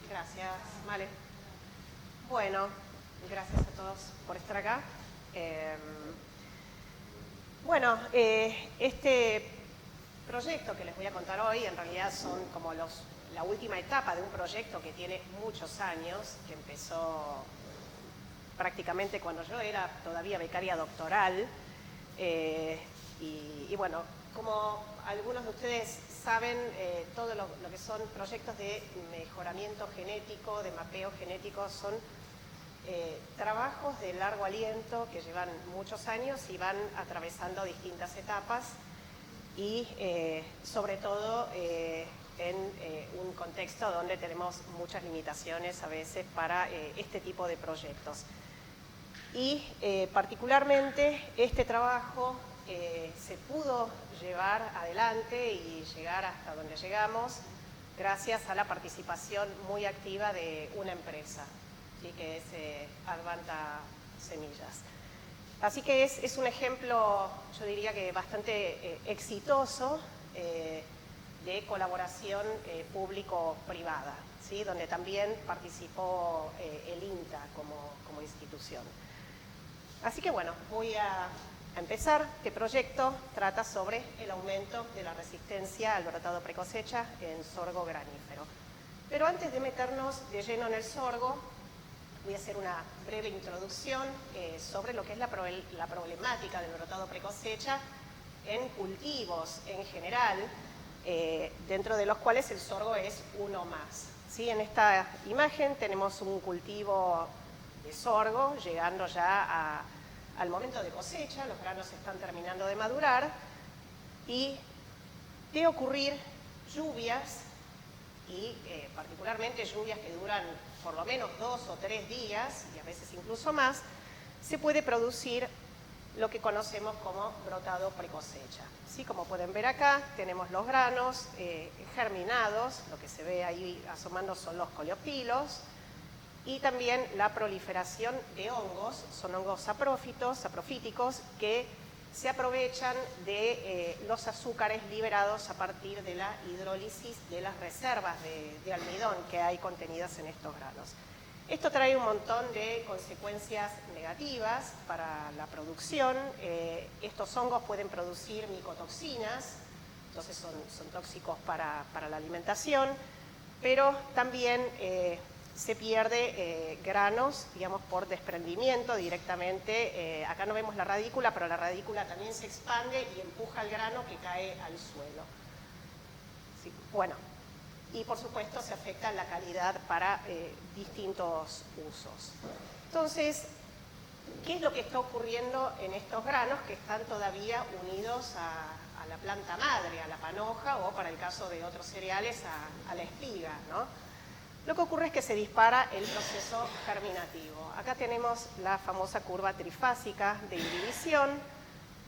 Gracias, Male. Bueno, gracias a todos por estar acá. Este proyecto que les voy a contar hoy en realidad son como la última etapa de un proyecto que tiene muchos años, que empezó prácticamente cuando yo era todavía becaria doctoral. Y bueno, como algunos de ustedes saben, todo lo que son proyectos de mejoramiento genético, de mapeo genético, son trabajos de largo aliento que llevan muchos años y van atravesando distintas etapas y sobre todo en un contexto donde tenemos muchas limitaciones a veces para este tipo de proyectos. Y particularmente este trabajo se pudo llevar adelante y llegar hasta donde llegamos gracias a la participación muy activa de una empresa, ¿sí? Que es Advanta Semillas. Así que es un ejemplo, yo diría que bastante exitoso de colaboración público-privada, ¿sí? Donde también participó el INTA como institución. Así que bueno, voy a empezar. Este proyecto trata sobre el aumento de la resistencia al brotado precosecha en sorgo granífero. Pero antes de meternos de lleno en el sorgo, voy a hacer una breve introducción sobre lo que es la problemática del brotado precosecha en cultivos en general, dentro de los cuales el sorgo es uno más. ¿Sí? En esta imagen tenemos un cultivo de sorgo, llegando ya al momento de cosecha, los granos están terminando de madurar, y de ocurrir lluvias, y particularmente lluvias que duran por lo menos 2 o 3 días, y a veces incluso más, se puede producir lo que conocemos como brotado precosecha. ¿Sí? Como pueden ver acá, tenemos los granos germinados, lo que se ve ahí asomando son los coleoptilos, y también la proliferación de hongos, son hongos saprofíticos que se aprovechan de los azúcares liberados a partir de la hidrólisis de las reservas de almidón que hay contenidas en estos granos. Esto trae un montón de consecuencias negativas para la producción. Estos hongos pueden producir micotoxinas, entonces son tóxicos para la alimentación, pero también se pierde granos, digamos, por desprendimiento directamente. Acá no vemos la radícula, pero la radícula también se expande y empuja el grano que cae al suelo. Sí, bueno, y por supuesto se afecta la calidad para distintos usos. Entonces, ¿qué es lo que está ocurriendo en estos granos que están todavía unidos a la planta madre, a la panoja, o para el caso de otros cereales, a la espiga, ¿no? Lo que ocurre es que se dispara el proceso germinativo. Acá tenemos la famosa curva trifásica de inhibición,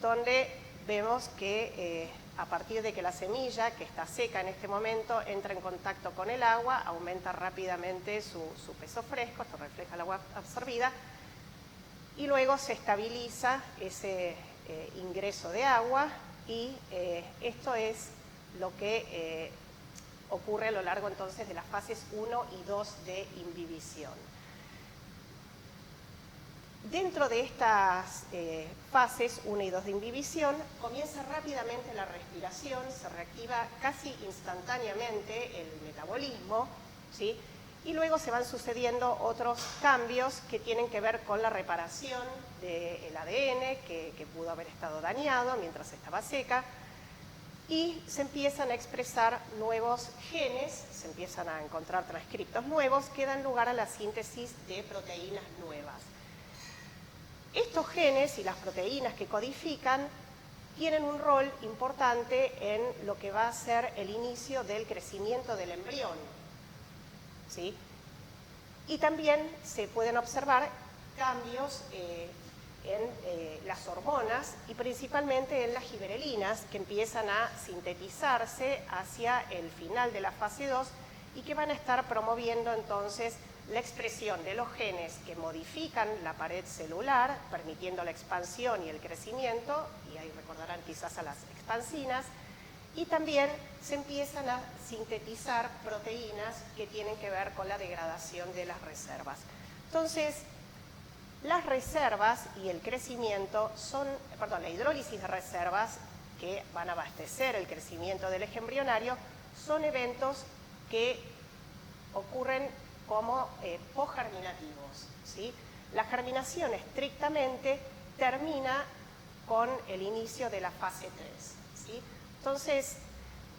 donde vemos que a partir de que la semilla, que está seca en este momento, entra en contacto con el agua, aumenta rápidamente su peso fresco, esto refleja el agua absorbida, y luego se estabiliza ese ingreso de agua, y esto es lo que ocurre a lo largo entonces de las fases 1 y 2 de imbibición. Dentro de estas fases 1 y 2 de imbibición comienza rápidamente la respiración, se reactiva casi instantáneamente el metabolismo, ¿sí? Y luego se van sucediendo otros cambios que tienen que ver con la reparación del ADN que pudo haber estado dañado mientras estaba seca, y se empiezan a expresar nuevos genes, se empiezan a encontrar transcriptos nuevos que dan lugar a la síntesis de proteínas nuevas. Estos genes y las proteínas que codifican tienen un rol importante en lo que va a ser el inicio del crecimiento del embrión, ¿sí? Y también se pueden observar cambios en las hormonas y principalmente en las giberelinas, que empiezan a sintetizarse hacia el final de la fase 2 y que van a estar promoviendo entonces la expresión de los genes que modifican la pared celular, permitiendo la expansión y el crecimiento, y ahí recordarán quizás a las expansinas, y también se empiezan a sintetizar proteínas que tienen que ver con la degradación de las reservas. Entonces, las reservas y el crecimiento la hidrólisis de reservas que van a abastecer el crecimiento del eje embrionario son eventos que ocurren como posgerminativos, ¿sí? La germinación estrictamente termina con el inicio de la fase 3, ¿sí? Entonces,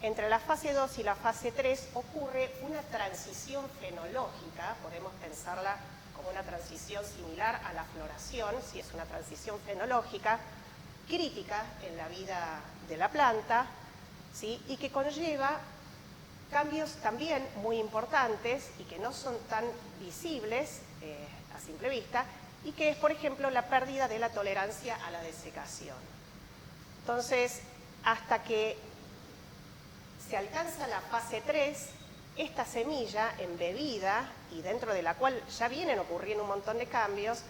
entre la fase 2 y la fase 3 ocurre una transición fenológica, podemos pensarla como una transición similar a la floración, si es una transición fenológica, crítica en la vida de la planta, ¿sí? Y que conlleva cambios también muy importantes y que no son tan visibles a simple vista, y que es, por ejemplo, la pérdida de la tolerancia a la desecación. Entonces, hasta que se alcanza la fase 3, esta semilla embebida y dentro de la cual ya vienen ocurriendo un montón de cambios,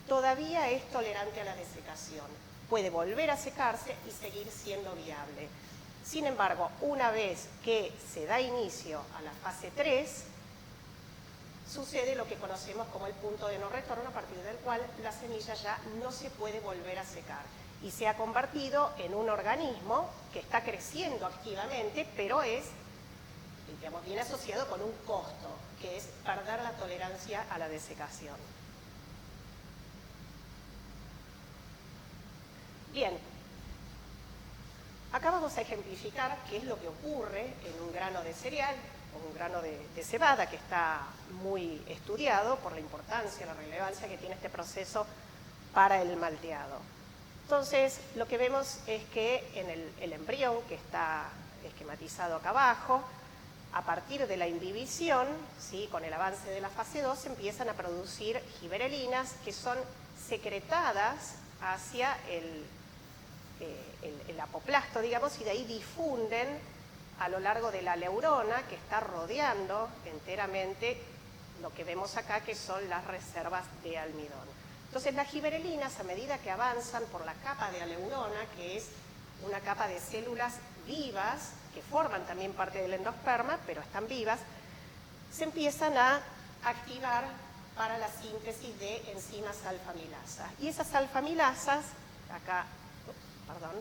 todavía es tolerante a la desecación. Puede volver a secarse y seguir siendo viable. Sin embargo, una vez que se da inicio a la fase 3, sucede lo que conocemos como el punto de no retorno, a partir del cual la semilla ya no se puede volver a secar y se ha convertido en un organismo que está creciendo activamente, pero viene asociado con un costo, que es perder la tolerancia a la desecación. Bien, acá vamos a ejemplificar qué es lo que ocurre en un grano de cereal o un grano de cebada, que está muy estudiado por la importancia, la relevancia que tiene este proceso para el malteado. Entonces, lo que vemos es que en el embrión, que está esquematizado acá abajo, a partir de la imbibición, ¿sí?, con el avance de la fase 2, se empiezan a producir giberelinas que son secretadas hacia el apoplasto, digamos, y de ahí difunden a lo largo de la neurona que está rodeando enteramente lo que vemos acá, que son las reservas de almidón. Entonces, las giberelinas, a medida que avanzan por la capa de aleurona, que es una capa de células vivas, que forman también parte del endosperma, pero están vivas, se empiezan a activar para la síntesis de enzimas alfamilasas. Y esas alfamilasas, acá,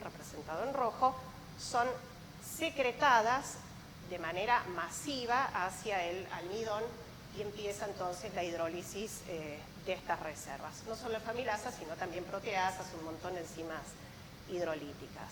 representado en rojo, son secretadas de manera masiva hacia el almidón y empieza entonces la hidrólisis de estas reservas. No solo alfamilasas, sino también proteasas, un montón de enzimas hidrolíticas.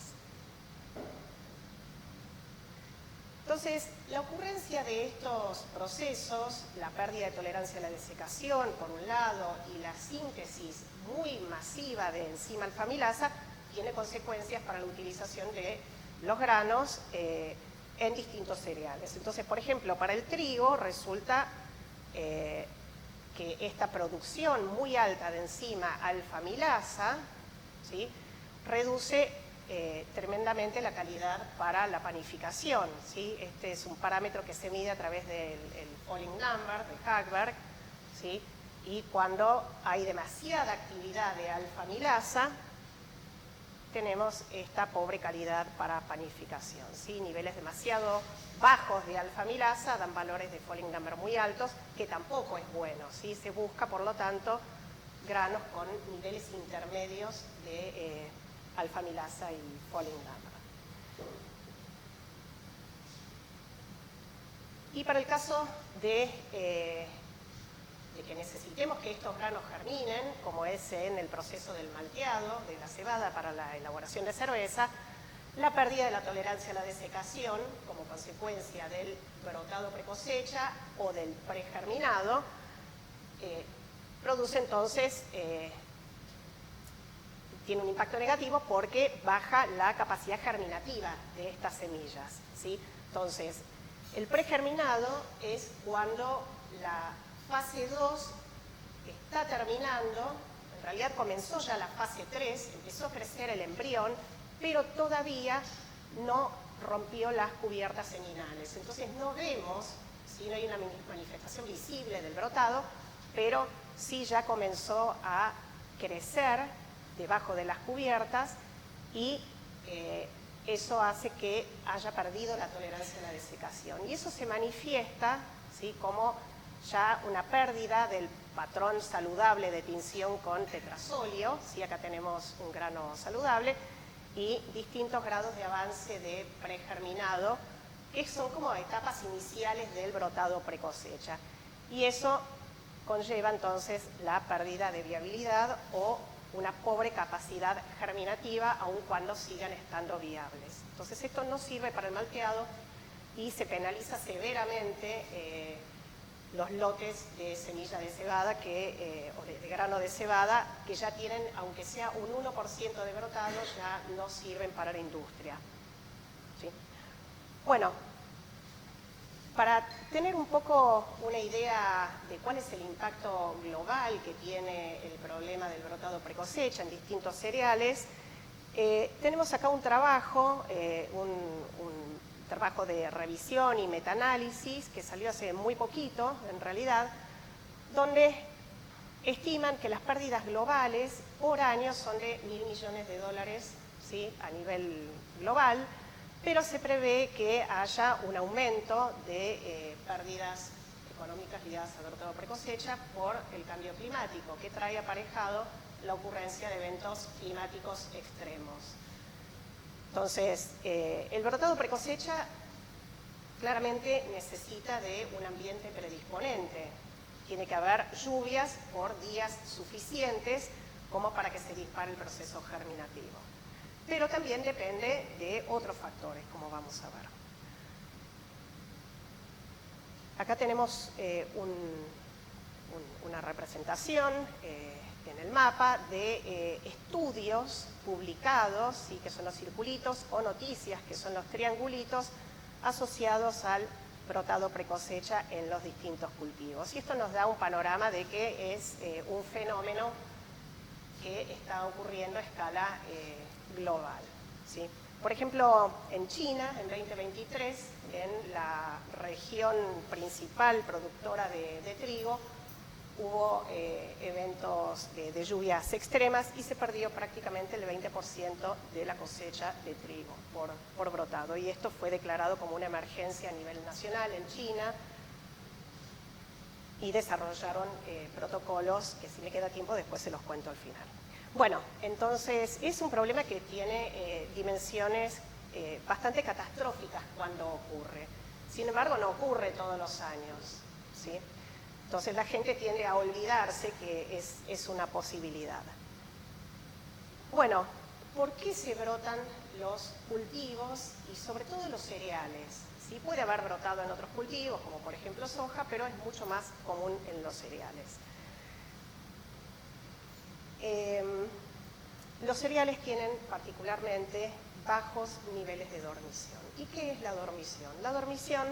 Entonces, la ocurrencia de estos procesos, la pérdida de tolerancia a la desecación, por un lado, y la síntesis muy masiva de enzima alfamilasa, tiene consecuencias para la utilización de los granos en distintos cereales. Entonces, por ejemplo, para el trigo resulta que esta producción muy alta de enzima alfamilasa, ¿sí?, reduce tremendamente la calidad para la panificación, ¿sí? Este es un parámetro que se mide a través del Falling Number de Hagberg, ¿sí? Y cuando hay demasiada actividad de alfamilasa, tenemos esta pobre calidad para panificación, ¿sí? Niveles demasiado bajos de alfamilasa dan valores de Falling Number muy altos, que tampoco es bueno, ¿sí? Se busca, por lo tanto, granos con niveles intermedios de alfamilasa y Falling Number. Y para el caso de que necesitemos que estos granos germinen, como es en el proceso del malteado de la cebada para la elaboración de cerveza, la pérdida de la tolerancia a la desecación como consecuencia del brotado precosecha o del pregerminado produce entonces, tiene un impacto negativo porque baja la capacidad germinativa de estas semillas, ¿sí? Entonces, el pregerminado es cuando la fase 2 está terminando, en realidad comenzó ya la fase 3, empezó a crecer el embrión, pero todavía no rompió las cubiertas seminales. Entonces no vemos, ¿sí?, no hay una manifestación visible del brotado, pero sí ya comenzó a crecer debajo de las cubiertas y eso hace que haya perdido la tolerancia a la desecación. Y eso se manifiesta, ¿sí?, como ya una pérdida del patrón saludable de tinción con tetrazolio, ¿sí?, acá tenemos un grano saludable, y distintos grados de avance de pregerminado, que son como etapas iniciales del brotado precosecha. Y eso conlleva entonces la pérdida de viabilidad o una pobre capacidad germinativa, aun cuando sigan estando viables. Entonces esto no sirve para el malteado y se penaliza severamente los lotes de semilla de cebada o de grano de cebada que ya tienen, aunque sea un 1% de brotado, ya no sirven para la industria. ¿Sí? Bueno, para tener un poco una idea de cuál es el impacto global que tiene el problema del brotado precosecha en distintos cereales, tenemos acá un trabajo, un trabajo de revisión y metaanálisis que salió hace muy poquito, en realidad, donde estiman que las pérdidas globales por año son de $1.000 millones, ¿sí?, a nivel global, pero se prevé que haya un aumento de pérdidas económicas ligadas al brotado precosecha por el cambio climático, que trae aparejado la ocurrencia de eventos climáticos extremos. Entonces, el brotado precosecha claramente necesita de un ambiente predisponente. Tiene que haber lluvias por días suficientes como para que se dispare el proceso germinativo. Pero también depende de otros factores, como vamos a ver. Acá tenemos una representación en el mapa de estudios publicados, ¿sí?, que son los circulitos, o noticias, que son los triangulitos, asociados al brotado precosecha en los distintos cultivos. Y esto nos da un panorama de que es un fenómeno que está ocurriendo a escala global, ¿sí? Por ejemplo, en China, en 2023, en la región principal productora de trigo, hubo eventos de lluvias extremas y se perdió prácticamente el 20% de la cosecha de trigo por brotado. Y esto fue declarado como una emergencia a nivel nacional en China y desarrollaron protocolos que, si me queda tiempo, después se los cuento al final. Bueno, entonces es un problema que tiene dimensiones bastante catastróficas cuando ocurre. Sin embargo, no ocurre todos los años, ¿sí? Entonces la gente tiende a olvidarse que es una posibilidad. Bueno, ¿por qué se brotan los cultivos y sobre todo los cereales? Sí, puede haber brotado en otros cultivos, como por ejemplo soja, pero es mucho más común en los cereales. Los cereales tienen particularmente bajos niveles de dormición. ¿Y qué es la dormición? La dormición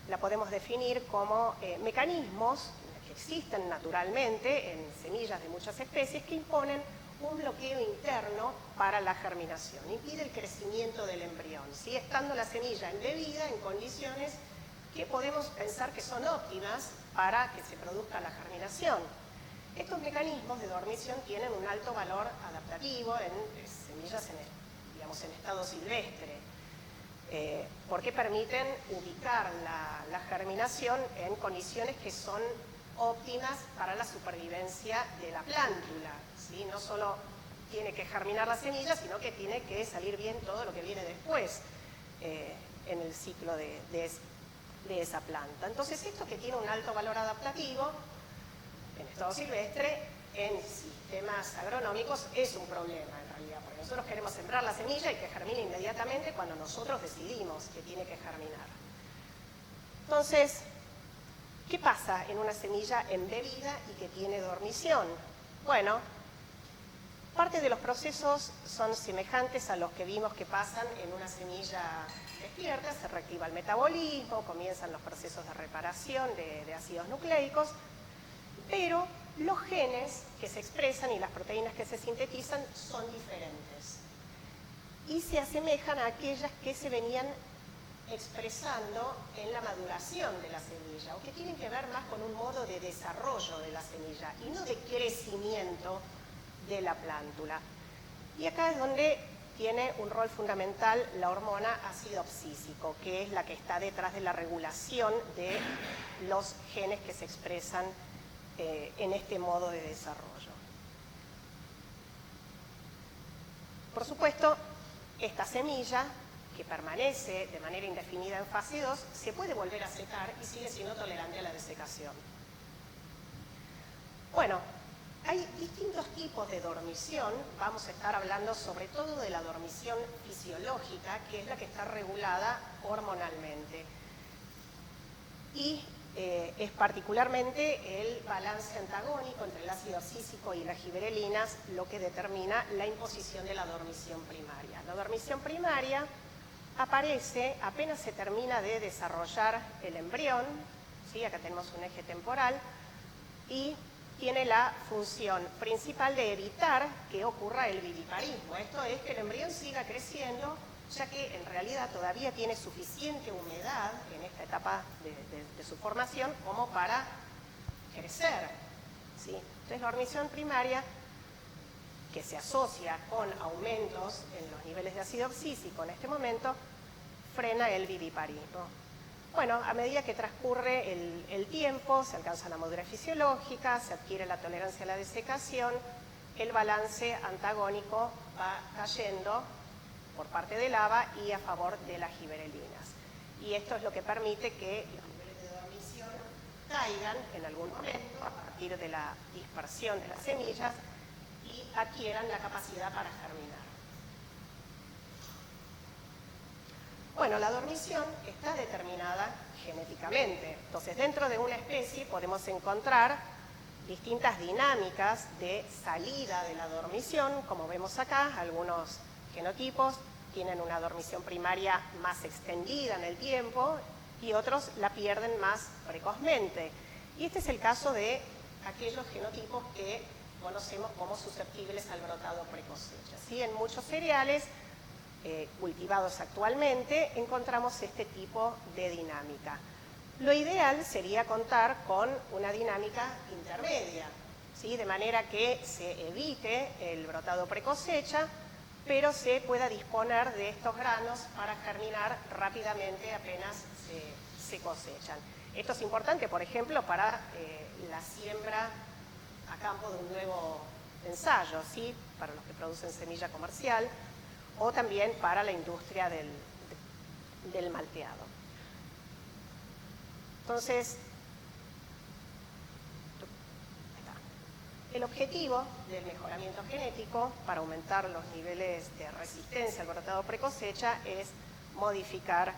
la podemos definir como mecanismos que existen naturalmente en semillas de muchas especies que imponen un bloqueo interno para la germinación, impide el crecimiento del embrión, ¿sí?, estando la semilla embebida en condiciones que podemos pensar que son óptimas para que se produzca la germinación. Estos mecanismos de dormición tienen un alto valor adaptativo en semillas en estado silvestre, porque permiten ubicar la germinación en condiciones que son óptimas para la supervivencia de la plántula, ¿sí? No solo tiene que germinar la semilla, sino que tiene que salir bien todo lo que viene después en el ciclo de esa planta. Entonces, esto que tiene un alto valor adaptativo en estado silvestre, en sistemas agronómicos, es un problema en realidad, porque nosotros queremos sembrar la semilla y que germine inmediatamente cuando nosotros decidimos que tiene que germinar. Entonces, ¿qué pasa en una semilla embebida y que tiene dormición? Bueno, parte de los procesos son semejantes a los que vimos que pasan en una semilla despierta. Se reactiva el metabolismo, comienzan los procesos de reparación de ácidos nucleicos, pero los genes que se expresan y las proteínas que se sintetizan son diferentes y se asemejan a aquellas que se venían expresando en la maduración de la semilla, o que tienen que ver más con un modo de desarrollo de la semilla y no de crecimiento de la plántula. Y acá es donde tiene un rol fundamental la hormona ácido abscísico, que es la que está detrás de la regulación de los genes que se expresan en este modo de desarrollo. Por supuesto, esta semilla, que permanece de manera indefinida en fase 2, se puede volver a secar y sigue siendo tolerante a la desecación. Bueno, hay distintos tipos de dormición. Vamos a estar hablando sobre todo de la dormición fisiológica, que es la que está regulada hormonalmente. Y es particularmente el balance antagónico entre el ácido abscísico y las giberelinas lo que determina la imposición de la dormición primaria. La dormición primaria aparece apenas se termina de desarrollar el embrión, ¿sí? Acá tenemos un eje temporal, y tiene la función principal de evitar que ocurra el viviparismo. Esto es que el embrión siga creciendo, ya que en realidad todavía tiene suficiente humedad en esta etapa de su formación como para crecer, ¿sí? Entonces la dormición primaria, que se asocia con aumentos en los niveles de ácido abscísico en este momento, frena el viviparismo. Bueno, a medida que transcurre el tiempo, se alcanza la madurez fisiológica, se adquiere la tolerancia a la desecación, el balance antagónico va cayendo por parte del ABA y a favor de las giberelinas. Y esto es lo que permite que los niveles de dormición caigan en algún momento a partir de la dispersión de las semillas y adquieran la capacidad para germinar. Bueno, la dormición está determinada genéticamente. Entonces, dentro de una especie podemos encontrar distintas dinámicas de salida de la dormición, como vemos acá. Algunos genotipos tienen una dormición primaria más extendida en el tiempo y otros la pierden más precozmente. Y este es el caso de aquellos genotipos que conocemos como susceptibles al brotado precosecha. ¿Sí? En muchos cereales cultivados actualmente encontramos este tipo de dinámica. Lo ideal sería contar con una dinámica intermedia, ¿sí? De manera que se evite el brotado precosecha, pero se pueda disponer de estos granos para germinar rápidamente apenas se cosechan. Esto es importante, por ejemplo, para la siembra a campo de un nuevo ensayo, ¿sí? Para los que producen semilla comercial, o también para la industria del malteado. Entonces, el objetivo del mejoramiento genético para aumentar los niveles de resistencia al brotado precosecha es modificar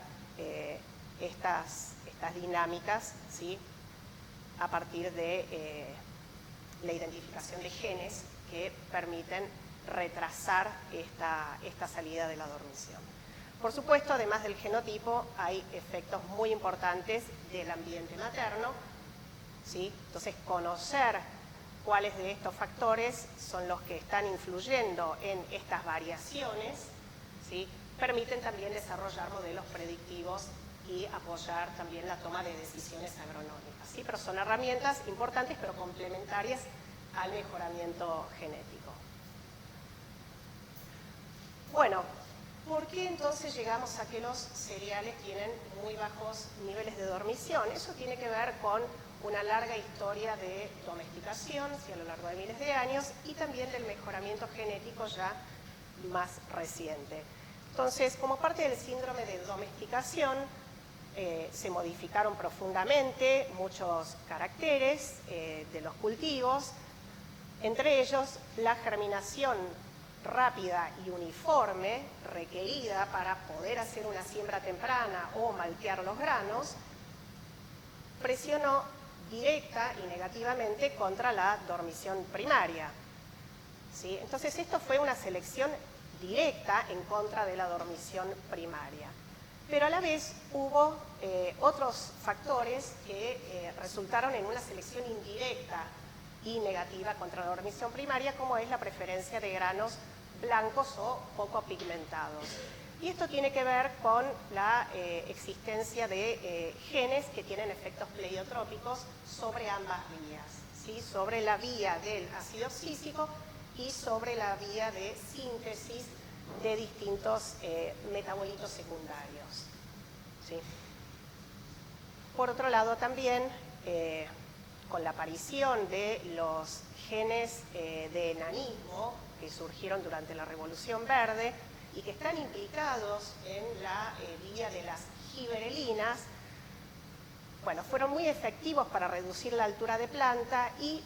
estas dinámicas, ¿sí? A partir de la identificación de genes que permiten retrasar esta salida de la dormición. Por supuesto, además del genotipo, hay efectos muy importantes del ambiente materno, ¿sí? Entonces, conocer cuáles de estos factores son los que están influyendo en estas variaciones, ¿sí? Permiten también desarrollar modelos predictivos y apoyar también la toma de decisiones agronómicas, ¿sí? Pero son herramientas importantes, pero complementarias al mejoramiento genético. Bueno, ¿por qué entonces llegamos a que los cereales tienen muy bajos niveles de dormición? Eso tiene que ver con una larga historia de domesticación, ¿sí? A lo largo de miles de años, y también del mejoramiento genético ya más reciente. Entonces, como parte del síndrome de domesticación, se modificaron profundamente muchos caracteres de los cultivos, entre ellos la germinación rápida y uniforme requerida para poder hacer una siembra temprana o maltear los granos, presionó directa y negativamente contra la dormición primaria, ¿sí? Entonces esto fue una selección directa en contra de la dormición primaria. Pero a la vez hubo otros factores que resultaron en una selección indirecta y negativa contra la dormición primaria, como es la preferencia de granos blancos o poco pigmentados. Y esto tiene que ver con la existencia de genes que tienen efectos pleiotrópicos sobre ambas vías, ¿sí? Sobre la vía del ácido abscísico y sobre la vía de síntesis de distintos metabolitos secundarios, ¿sí? Por otro lado también, con la aparición de los genes de enanismo que surgieron durante la Revolución Verde y que están implicados en la vía de las giberelinas, bueno, fueron muy efectivos para reducir la altura de planta y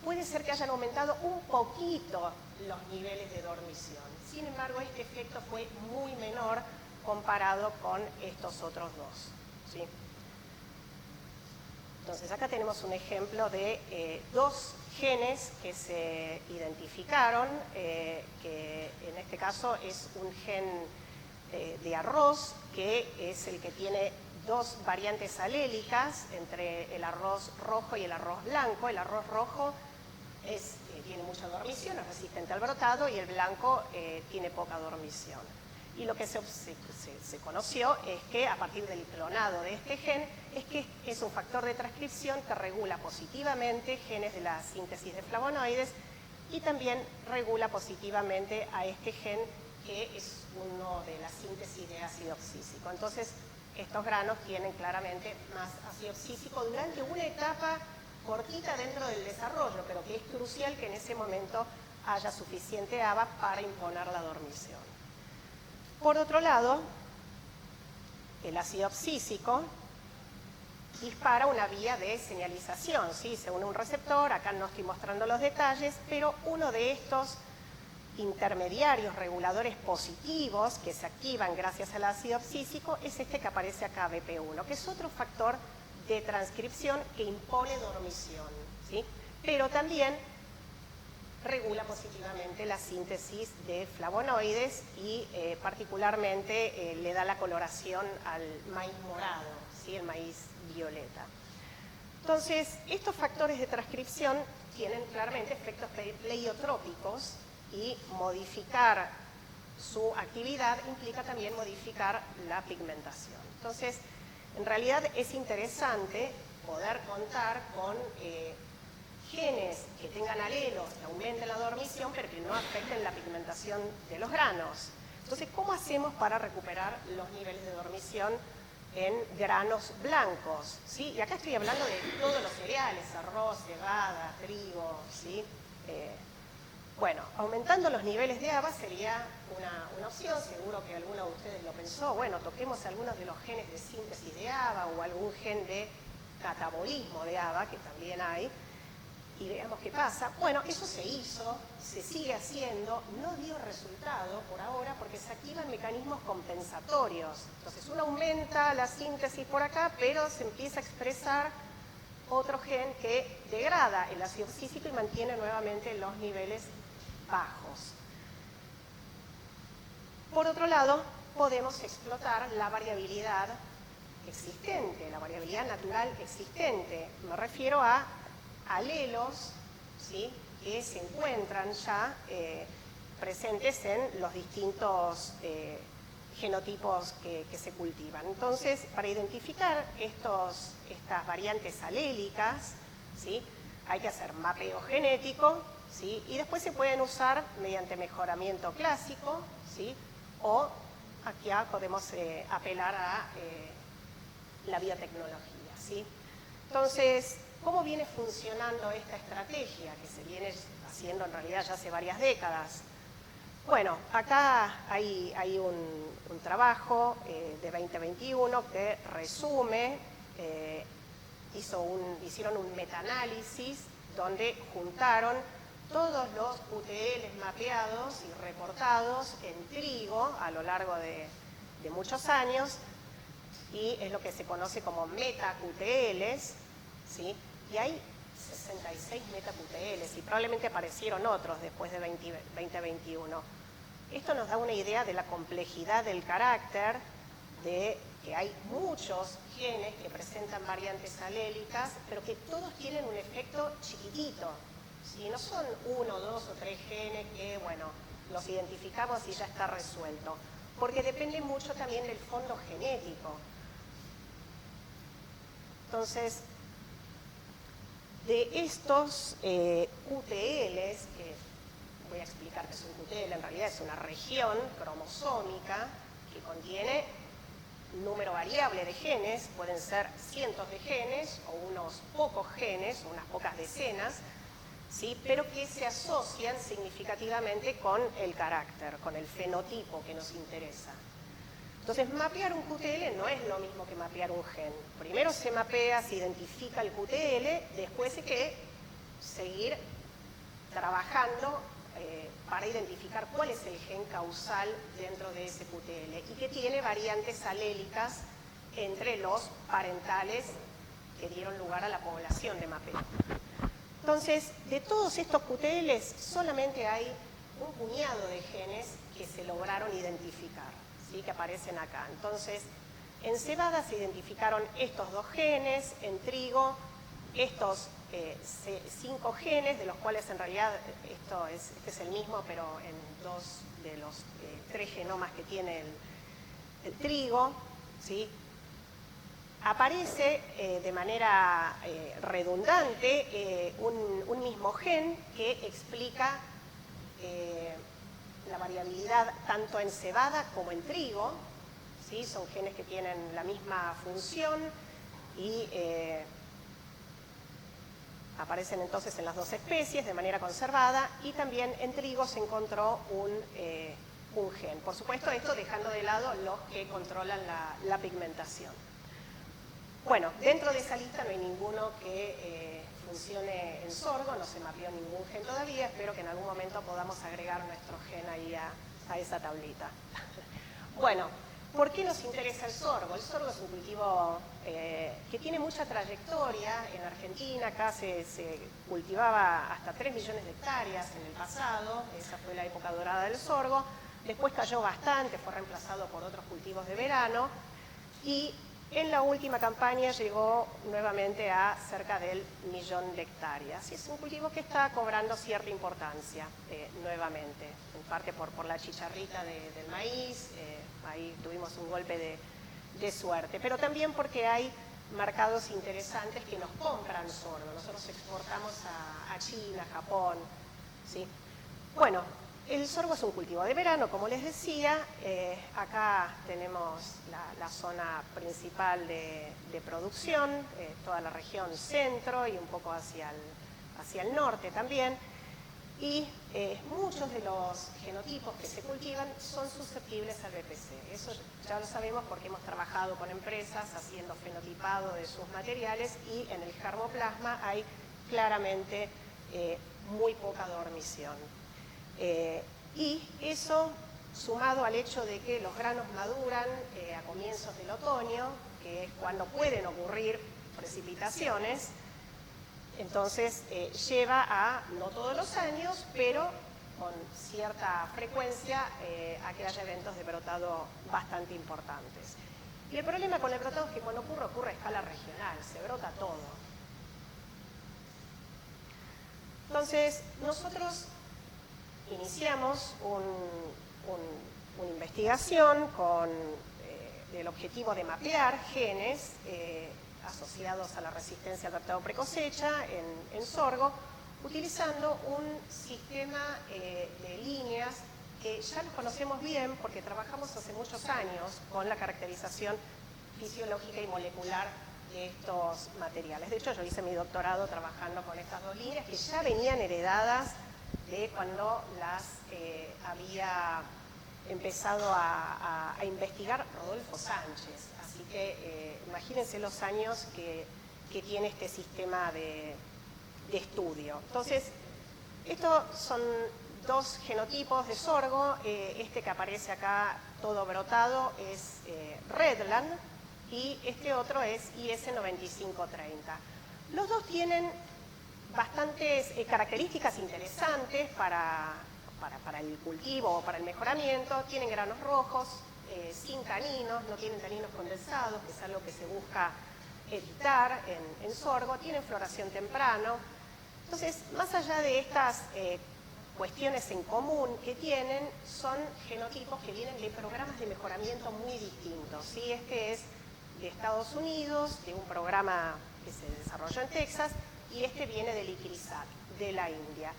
puede ser que hayan aumentado un poquito los niveles de dormición. Sin embargo, este efecto fue muy menor comparado con estos otros dos, ¿sí? Entonces, acá tenemos un ejemplo de dos genes que se identificaron, que en este caso es un gen de arroz, que es el que tiene dos variantes alélicas entre el arroz rojo y el arroz blanco. El arroz rojo tiene mucha dormición, es resistente al brotado, y el blanco tiene poca dormición. Y lo que se conoció es que a partir del clonado de este gen es que es un factor de transcripción que regula positivamente genes de la síntesis de flavonoides y también regula positivamente a este gen que es uno de la síntesis de ácido oxísico. Entonces, estos granos tienen claramente más ácido oxísico durante una etapa cortita dentro del desarrollo, pero que es crucial que en ese momento haya suficiente ABA para imponer la dormición. Por otro lado, el ácido abscísico dispara una vía de señalización, ¿sí? Se une un receptor, acá no estoy mostrando los detalles, pero uno de estos intermediarios reguladores positivos que se activan gracias al ácido abscísico es este que aparece acá, BP1, que es otro factor de transcripción que impone dormición, ¿sí? Pero también regula positivamente la síntesis de flavonoides y particularmente le da la coloración al maíz morado, ¿sí? El maíz violeta. Entonces, estos factores de transcripción tienen claramente efectos pleiotrópicos y modificar su actividad implica también modificar la pigmentación. Entonces, en realidad es interesante poder contar con genes que tengan alelos que aumenten la dormición pero que no afecten la pigmentación de los granos. Entonces, ¿cómo hacemos para recuperar los niveles de dormición en granos blancos? ¿Sí? Y acá estoy hablando de todos los cereales, arroz, cebada, trigo, ¿sí? Bueno, aumentando los niveles de ABA sería una opción, seguro que alguno de ustedes lo pensó. Bueno, toquemos algunos de los genes de síntesis de ABA o algún gen de catabolismo de ABA, que también hay, y veamos qué pasa. Bueno, eso se hizo, se sigue haciendo, no dio resultado por ahora porque se activan mecanismos compensatorios. Entonces uno aumenta la síntesis por acá, pero se empieza a expresar otro gen que degrada el ácido oxísico y mantiene nuevamente los niveles bajos. Por otro lado, podemos explotar la variabilidad existente, la variabilidad natural existente. Me refiero a alelos, ¿sí? Que se encuentran ya presentes en los distintos genotipos que se cultivan. Entonces, para identificar estas variantes alélicas, ¿sí? Hay que hacer mapeo genético, ¿sí? Y después se pueden usar mediante mejoramiento clásico, ¿sí? O aquí podemos apelar a la biotecnología, ¿sí? Entonces, ¿cómo viene funcionando esta estrategia que se viene haciendo en realidad ya hace varias décadas? Bueno, acá hay un trabajo de 2021 que resume, hicieron un metaanálisis donde juntaron todos los UTLs mapeados y reportados en trigo a lo largo de muchos años, y es lo que se conoce como meta-QTLs, ¿sí? Y hay 66 meta-QTLs y probablemente aparecieron otros después de 2021. Esto nos da una idea de la complejidad del carácter, de que hay muchos genes que presentan variantes alélicas, pero que todos tienen un efecto chiquitito, ¿sí? No son 1, 2 o 3 genes que, bueno, los identificamos y ya está resuelto, porque depende mucho también del fondo genético. Entonces, de estos QTLs, que voy a explicar qué es un QTL, en realidad es una región cromosómica que contiene un número variable de genes, pueden ser cientos de genes o unos pocos genes, unas pocas decenas, ¿sí? Pero que se asocian significativamente con el carácter, con el fenotipo que nos interesa. Entonces, mapear un QTL no es lo mismo que mapear un gen. Primero se mapea, se identifica el QTL, después hay que seguir trabajando para identificar cuál es el gen causal dentro de ese QTL y que tiene variantes alélicas entre los parentales que dieron lugar a la población de mapeo. Entonces, de todos estos QTLs, solamente hay un puñado de genes que se lograron identificar, ¿sí? Que aparecen acá. Entonces, en cebada se identificaron estos 2 genes, en trigo, estos 5 genes, de los cuales en realidad este es el mismo, pero en 2 de los 3 genomas que tiene el trigo, ¿sí? Aparece de manera redundante un mismo gen que explica la variabilidad tanto en cebada como en trigo, ¿sí? Son genes que tienen la misma función y aparecen entonces en las 2 especies de manera conservada, y también en trigo se encontró un gen. Por supuesto, esto dejando de lado los que controlan la pigmentación. Bueno, dentro de esa lista no hay ninguno que funcione en sorgo, no se mapeó ningún gen todavía, espero que en algún momento podamos agregar nuestro gen ahí a esa tablita. Bueno, ¿por qué nos interesa el sorgo? El sorgo es un cultivo que tiene mucha trayectoria en Argentina. Acá se cultivaba hasta 3 millones de hectáreas en el pasado, esa fue la época dorada del sorgo. Después cayó bastante, fue reemplazado por otros cultivos de verano y en la última campaña llegó nuevamente a cerca del 1.000.000 de hectáreas. Y es un cultivo que está cobrando cierta importancia nuevamente, en parte por la chicharrita del maíz, ahí tuvimos un golpe de suerte, pero también porque hay mercados interesantes que nos compran sorgo. Nosotros exportamos a China, Japón, ¿sí? Bueno, el sorgo es un cultivo de verano, como les decía. Acá tenemos la zona principal de producción, toda la región centro y un poco hacia el norte también. Y muchos de los genotipos que se cultivan son susceptibles al BPC. Eso ya lo sabemos porque hemos trabajado con empresas haciendo fenotipado de sus materiales y en el germoplasma hay claramente muy poca dormición. Y eso, sumado al hecho de que los granos maduran a comienzos del otoño, que es cuando pueden ocurrir precipitaciones, entonces lleva a, no todos los años, pero con cierta frecuencia, a que haya eventos de brotado bastante importantes. Y el problema con el brotado es que cuando ocurre a escala regional, se brota todo. Entonces, nosotros iniciamos una investigación con el objetivo de mapear genes asociados a la resistencia al tratado precosecha en sorgo, utilizando un sistema de líneas que ya los conocemos bien porque trabajamos hace muchos años con la caracterización fisiológica y molecular de estos materiales. De hecho, yo hice mi doctorado trabajando con estas 2 líneas que ya venían heredadas de cuando las había empezado a investigar Rodolfo Sánchez. Así que imagínense los años que tiene este sistema de estudio. Entonces, estos son 2 genotipos de sorgo. Este que aparece acá todo brotado es Redland y este otro es IS9530. Los 2 tienen bastantes características interesantes para el cultivo o para el mejoramiento. Tienen granos rojos, sin taninos, no tienen taninos condensados, que es algo que se busca evitar en sorgo. Tienen floración temprano. Entonces, más allá de estas cuestiones en común que tienen, son genotipos que vienen de programas de mejoramiento muy distintos, ¿sí? Este es de Estados Unidos, de un programa que se desarrolló en Texas, y este viene del ICRISAT, de la India.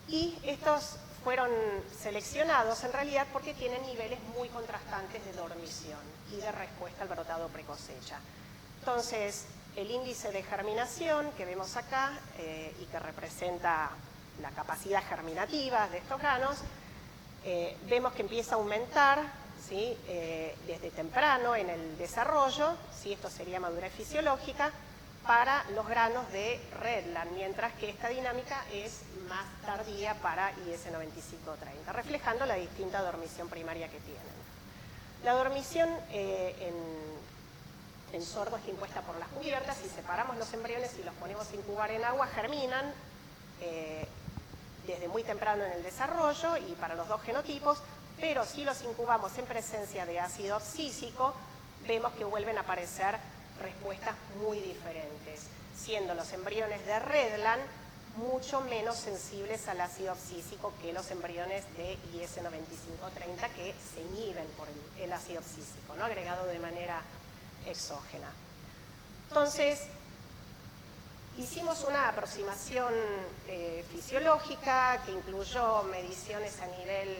Y estos fueron seleccionados en realidad porque tienen niveles muy contrastantes de dormición y de respuesta al brotado precosecha. Entonces, el índice de germinación que vemos acá y que representa la capacidad germinativa de estos granos, vemos que empieza a aumentar, ¿sí? Desde temprano en el desarrollo, ¿sí? Esto sería madurez fisiológica, para los granos de Redland, mientras que esta dinámica es más tardía para IS 9530, reflejando la distinta dormición primaria que tienen. La dormición en sordo está impuesta por las cubiertas. Si separamos los embriones y los ponemos a incubar en agua, germinan desde muy temprano en el desarrollo y para los dos genotipos, pero si los incubamos en presencia de ácido abscísico, vemos que vuelven a aparecer respuestas muy diferentes, siendo los embriones de Redland mucho menos sensibles al ácido abscísico que los embriones de IS 9530 que se inhiben por el ácido abscísico, ¿no? Agregado de manera exógena. Entonces, hicimos una aproximación fisiológica que incluyó mediciones a nivel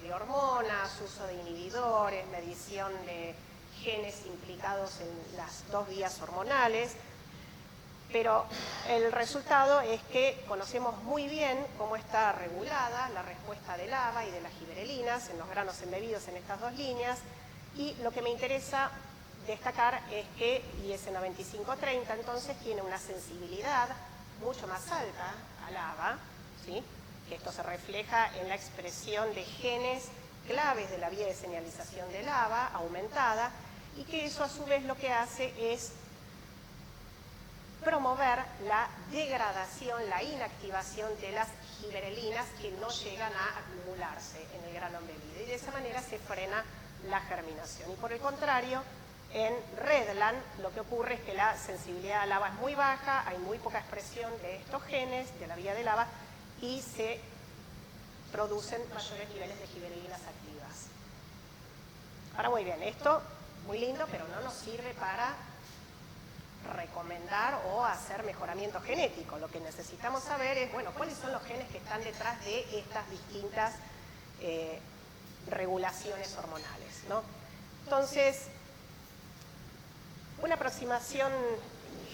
de hormonas, uso de inhibidores, medición de genes implicados en las dos vías hormonales, pero el resultado es que conocemos muy bien cómo está regulada la respuesta del ABA y de las gibberelinas en los granos embebidos en estas dos líneas, y lo que me interesa destacar es que IS 9530 entonces tiene una sensibilidad mucho más alta al ABA, ¿sí? Que esto se refleja en la expresión de genes claves de la vía de señalización del ABA aumentada, y que eso a su vez lo que hace es promover la degradación, la inactivación de las gibberelinas que no llegan a acumularse en el grano embebido, y de esa manera se frena la germinación. Y por el contrario, en Redland lo que ocurre es que la sensibilidad al ABA es muy baja, hay muy poca expresión de estos genes de la vía del ABA y se producen mayores niveles de gibberelinas activas. Ahora, muy bien, esto muy lindo, pero no nos sirve para recomendar o hacer mejoramiento genético. Lo que necesitamos saber es, bueno, cuáles son los genes que están detrás de estas distintas regulaciones hormonales, ¿no? Entonces, una aproximación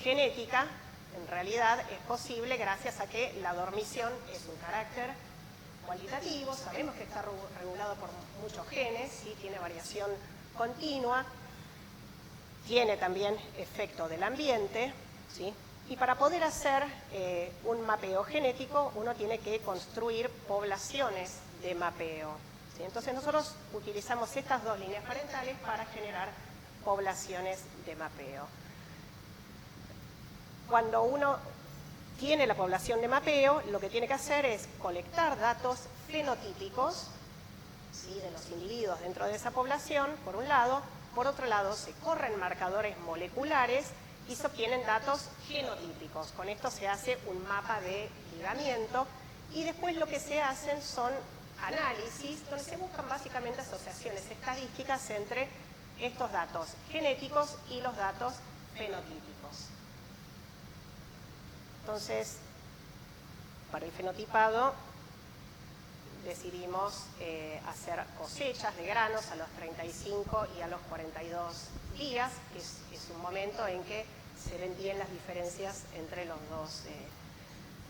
genética en realidad es posible gracias a que la dormición es un carácter cualitativo, sabemos que está regulado por muchos genes, ¿sí? Tiene variación continua, tiene también efecto del ambiente, ¿sí? Y para poder hacer un mapeo genético uno tiene que construir poblaciones de mapeo, ¿sí? Entonces nosotros utilizamos estas dos líneas parentales para generar poblaciones de mapeo. Cuando uno tiene la población de mapeo, lo que tiene que hacer es colectar datos fenotípicos, ¿sí? De los individuos dentro de esa población, por un lado. Por otro lado, se corren marcadores moleculares y se obtienen datos genotípicos. Con esto se hace un mapa de ligamiento y después lo que se hacen son análisis donde se buscan básicamente asociaciones estadísticas entre estos datos genéticos y los datos fenotípicos. Entonces, para el fenotipado decidimos hacer cosechas de granos a los 35 y a los 42 días, que es un momento en que se ven bien las diferencias entre los dos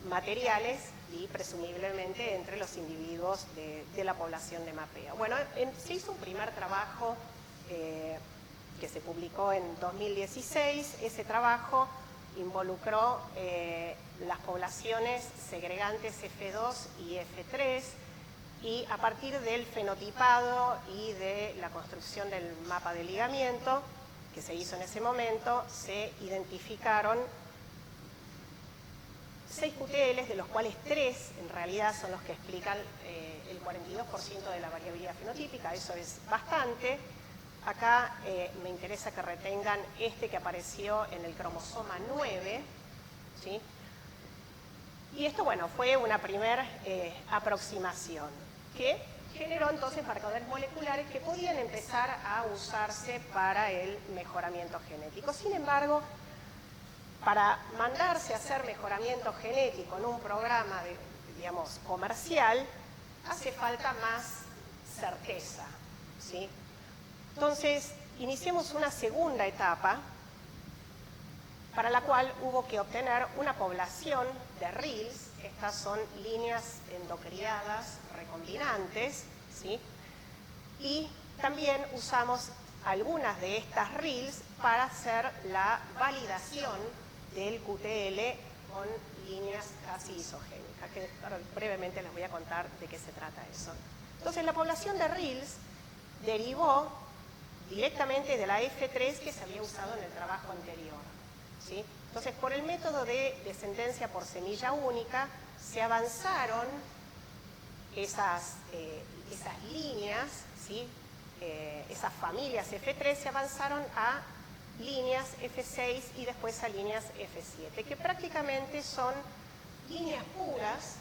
materiales y presumiblemente entre los individuos de la población de mapeo. Bueno, se hizo un primer trabajo que se publicó en 2016. Ese trabajo involucró las poblaciones segregantes F2 y F3, y a partir del fenotipado y de la construcción del mapa de ligamiento que se hizo en ese momento, se identificaron 6 QTLs, de los cuales 3 en realidad son los que explican el 42% de la variabilidad fenotípica. Eso es bastante. Acá me interesa que retengan este que apareció en el cromosoma 9, ¿sí? Y esto, bueno, fue una primera aproximación que generó entonces marcadores moleculares que podían empezar a usarse para el mejoramiento genético. Sin embargo, para mandarse a hacer mejoramiento genético en un programa digamos, comercial, hace falta más certeza, ¿sí? Entonces, iniciamos una segunda etapa para la cual hubo que obtener una población de RILs. Estas son líneas endocriadas recombinantes, ¿sí? Y también usamos algunas de estas RILs para hacer la validación del QTL con líneas casi isogénicas, que brevemente les voy a contar de qué se trata eso. Entonces, la población de RILs derivó directamente de la F3 que se había usado en el trabajo anterior, ¿sí? Entonces, por el método de descendencia por semilla única, se avanzaron esas líneas, ¿sí? Esas familias F3 se avanzaron a líneas F6 y después a líneas F7, que prácticamente son líneas puras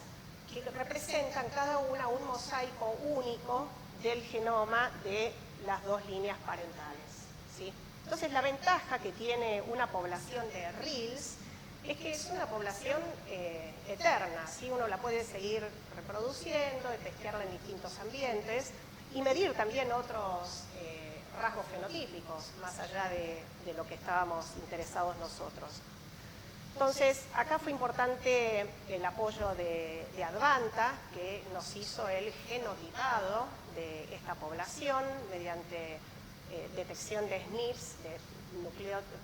que representan cada una un mosaico único del genoma de las dos líneas parentales, ¿sí? Entonces, la ventaja que tiene una población de RILs es que es una población eterna, ¿sí? Uno la puede seguir reproduciendo, testearla en distintos ambientes y medir también otros rasgos fenotípicos, más allá de lo que estábamos interesados nosotros. Entonces, acá fue importante el apoyo de Advanta, que nos hizo el genotipado de esta población mediante detección de SNPs, de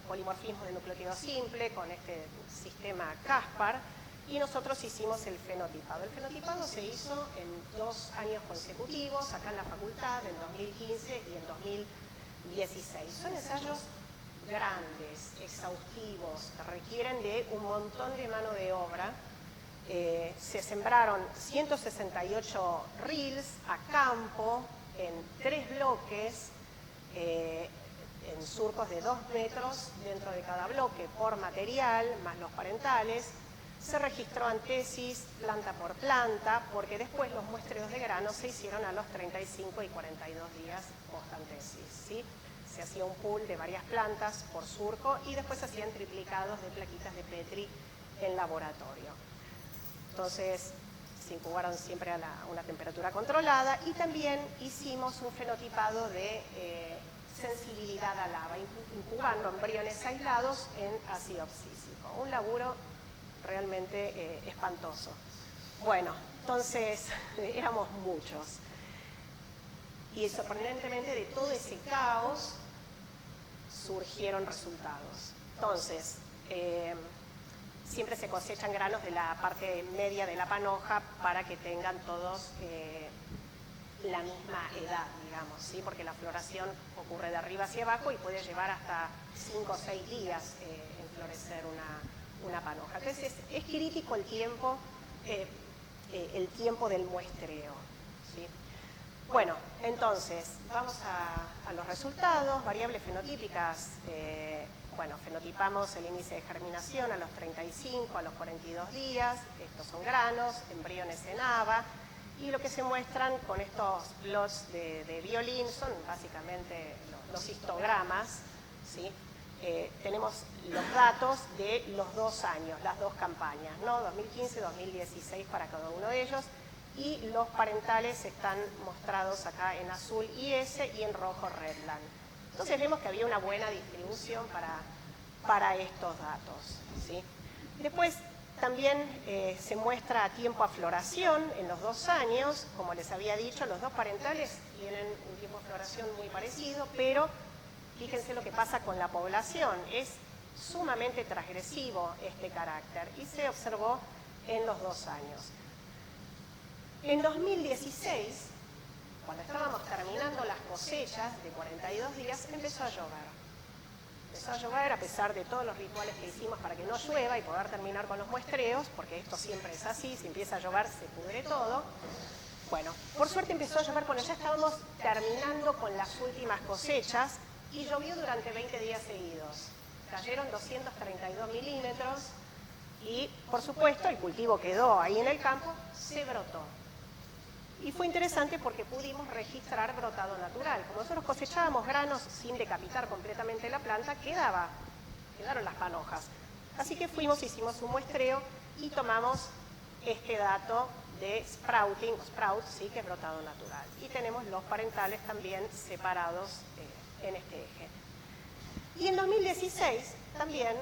polimorfismo de nucleótido simple, con este sistema CASPAR, y nosotros hicimos el fenotipado. El fenotipado se hizo en 2 años consecutivos, acá en la facultad, en 2015 y en 2016. Son ensayos grandes, exhaustivos, que requieren de un montón de mano de obra. Se sembraron 168 RILs a campo en 3 bloques, en surcos de 2 metros dentro de cada bloque por material, más los parentales. Se registró antesis planta por planta, porque después los muestreos de grano se hicieron a los 35 y 42 días post-antesis, ¿sí? Se hacía un pool de varias plantas por surco y después se hacían triplicados de plaquitas de Petri en laboratorio. Entonces, se incubaron siempre a una temperatura controlada y también hicimos un fenotipado de sensibilidad al lava, incubando embriones aislados en ácido abscísico. Un laburo realmente espantoso. Bueno, entonces éramos muchos. Y sorprendentemente de todo ese caos surgieron resultados. Entonces, siempre se cosechan granos de la parte media de la panoja para que tengan todos la misma edad, digamos, ¿sí? Porque la floración ocurre de arriba hacia abajo y puede llevar hasta 5 o 6 días en florecer una panoja. Entonces es crítico el tiempo del muestreo, ¿sí? Bueno, entonces vamos a los resultados, variables fenotípicas. Bueno, fenotipamos el índice de germinación a los 35, a los 42 días, estos son granos, embriones en haba, y lo que se muestran con estos plots de violín son básicamente los histogramas, ¿sí? Tenemos los datos de los 2 años, las 2 campañas, ¿no? 2015 y 2016 para cada uno de ellos, y los parentales están mostrados acá en azul IS y en rojo Redland. Entonces vemos que había una buena distribución para estos datos, ¿sí? Después también se muestra tiempo a floración en los 2 años. Como les había dicho, los 2 parentales tienen un tiempo de floración muy parecido, pero fíjense lo que pasa con la población. Es sumamente transgresivo este carácter y se observó en los 2 años. En 2016, cuando estábamos terminando las cosechas de 42 días, empezó a llover. Empezó a llover a pesar de todos los rituales que hicimos para que no llueva y poder terminar con los muestreos, porque esto siempre es así, si empieza a llover se pudre todo. Bueno, por suerte empezó a llover cuando ya estábamos terminando con las últimas cosechas y llovió durante 20 días seguidos. Cayeron 232 milímetros y, por supuesto, el cultivo quedó ahí en el campo, se brotó. Y fue interesante porque pudimos registrar brotado natural. Como nosotros cosechábamos granos sin decapitar completamente la planta, quedaron las panojas. Así que hicimos un muestreo y tomamos este dato de sprouting, sprout, sí, que es brotado natural. Y tenemos los parentales también separados en este eje. Y en 2016 también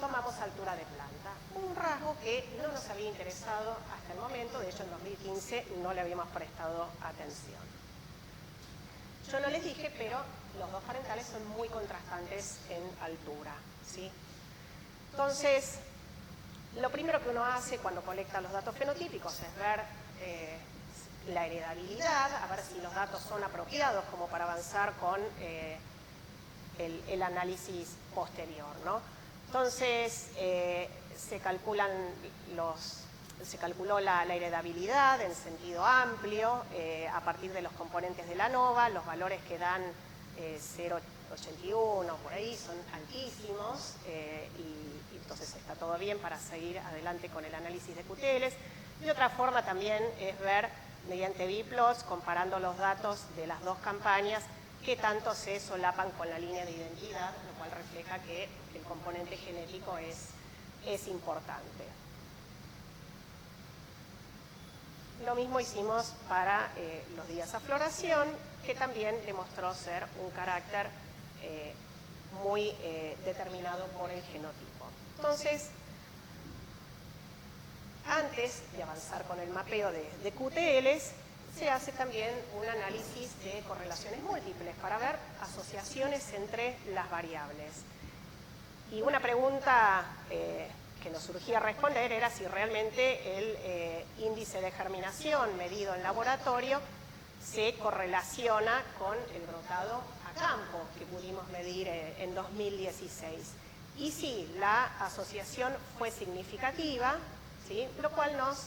tomamos altura de planta, un rasgo que no nos había interesado hasta el momento, de hecho en 2015 no le habíamos prestado atención. Yo no les dije, pero los dos parentales son muy contrastantes en altura, ¿sí? Entonces, lo primero que uno hace cuando colecta los datos fenotípicos es ver la heredabilidad, a ver si los datos son apropiados como para avanzar con el análisis posterior, ¿no? Entonces, se calculó la heredabilidad en sentido amplio a partir de los componentes de la ANOVA. Los valores que dan 0,81 por ahí son altísimos y entonces está todo bien para seguir adelante con el análisis de QTLs. Y otra forma también es ver mediante biplots, comparando los datos de las dos campañas, qué tanto se solapan con la línea de identidad, lo cual refleja que el componente genético es importante. Lo mismo hicimos para los días a floración, que también demostró ser un carácter muy determinado por el genotipo. Entonces, antes de avanzar con el mapeo de QTLs, se hace también un análisis de correlaciones múltiples para ver asociaciones entre las variables. Y una pregunta que nos surgía responder era si realmente el índice de germinación medido en laboratorio se correlaciona con el brotado a campo que pudimos medir en 2016. Y sí, la asociación fue significativa, ¿sí? Lo cual nos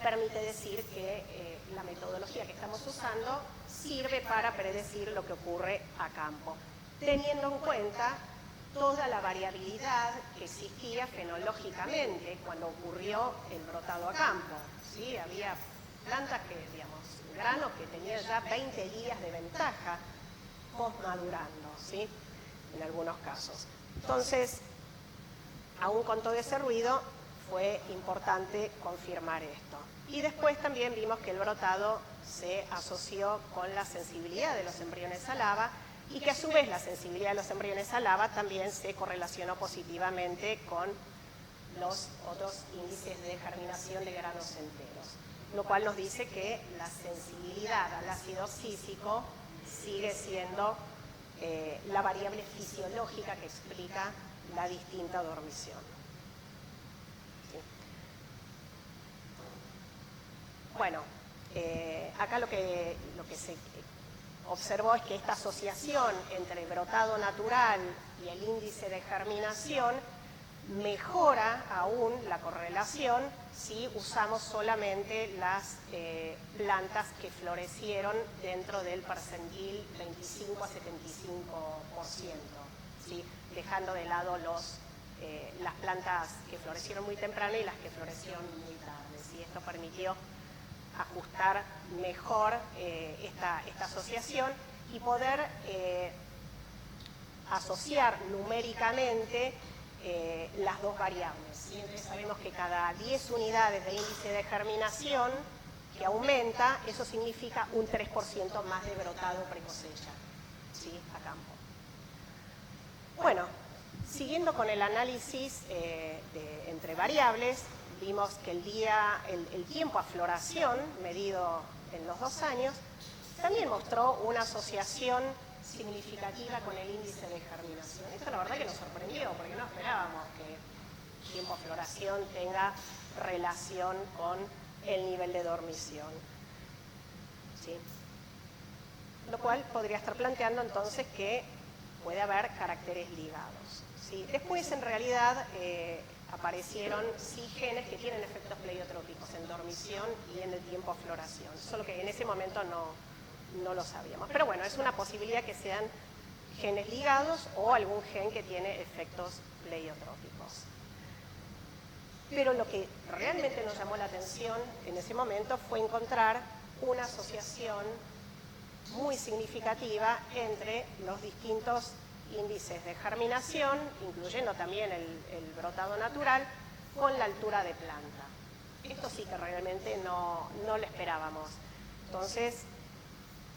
permite decir que la metodología que estamos usando sirve para predecir lo que ocurre a campo, teniendo en cuenta toda la variabilidad que existía fenológicamente cuando ocurrió el brotado a campo, ¿sí? Había plantas que, digamos, granos que tenían ya 20 días de ventaja post-madurando, ¿sí? En algunos casos. Entonces, aún con todo ese ruido, fue importante confirmar esto. Y después también vimos que el brotado se asoció con la sensibilidad de los embriones a lava y que a su vez la sensibilidad de los embriones a lava también se correlacionó positivamente con los otros índices de germinación de granos enteros, lo cual nos dice que la sensibilidad al ácido abscísico sigue siendo la variable fisiológica que explica la distinta dormición. ¿Sí? Bueno, acá lo que se observó es que esta asociación entre el brotado natural y el índice de germinación mejora aún la correlación si usamos solamente las plantas que florecieron dentro del percentil 25 a 75%, ¿sí? Dejando de lado las plantas que florecieron muy temprano y las que florecieron muy tarde, ¿sí? Esto permitió ajustar mejor esta asociación y poder asociar numéricamente las dos variables. ¿Sí? Entonces sabemos que cada 10 unidades de índice de germinación que aumenta, eso significa un 3% más de brotado precosecha, ¿sí? A campo. Bueno, siguiendo con el análisis entre variables, vimos que el tiempo a floración, medido en los 2 años, también mostró una asociación significativa con el índice de germinación. Esto la verdad que nos sorprendió, porque no esperábamos que el tiempo a floración tenga relación con el nivel de dormición, ¿sí? Lo cual podría estar planteando entonces que puede haber caracteres ligados, ¿sí? Después, en realidad, aparecieron sí genes que tienen efectos pleiotrópicos en dormición y en el tiempo a floración, solo que en ese momento no lo sabíamos. Pero bueno, es una posibilidad que sean genes ligados o algún gen que tiene efectos pleiotrópicos. Pero lo que realmente nos llamó la atención en ese momento fue encontrar una asociación muy significativa entre los distintos índices de germinación, incluyendo también el brotado natural, con la altura de planta. Esto sí que realmente no lo esperábamos. Entonces,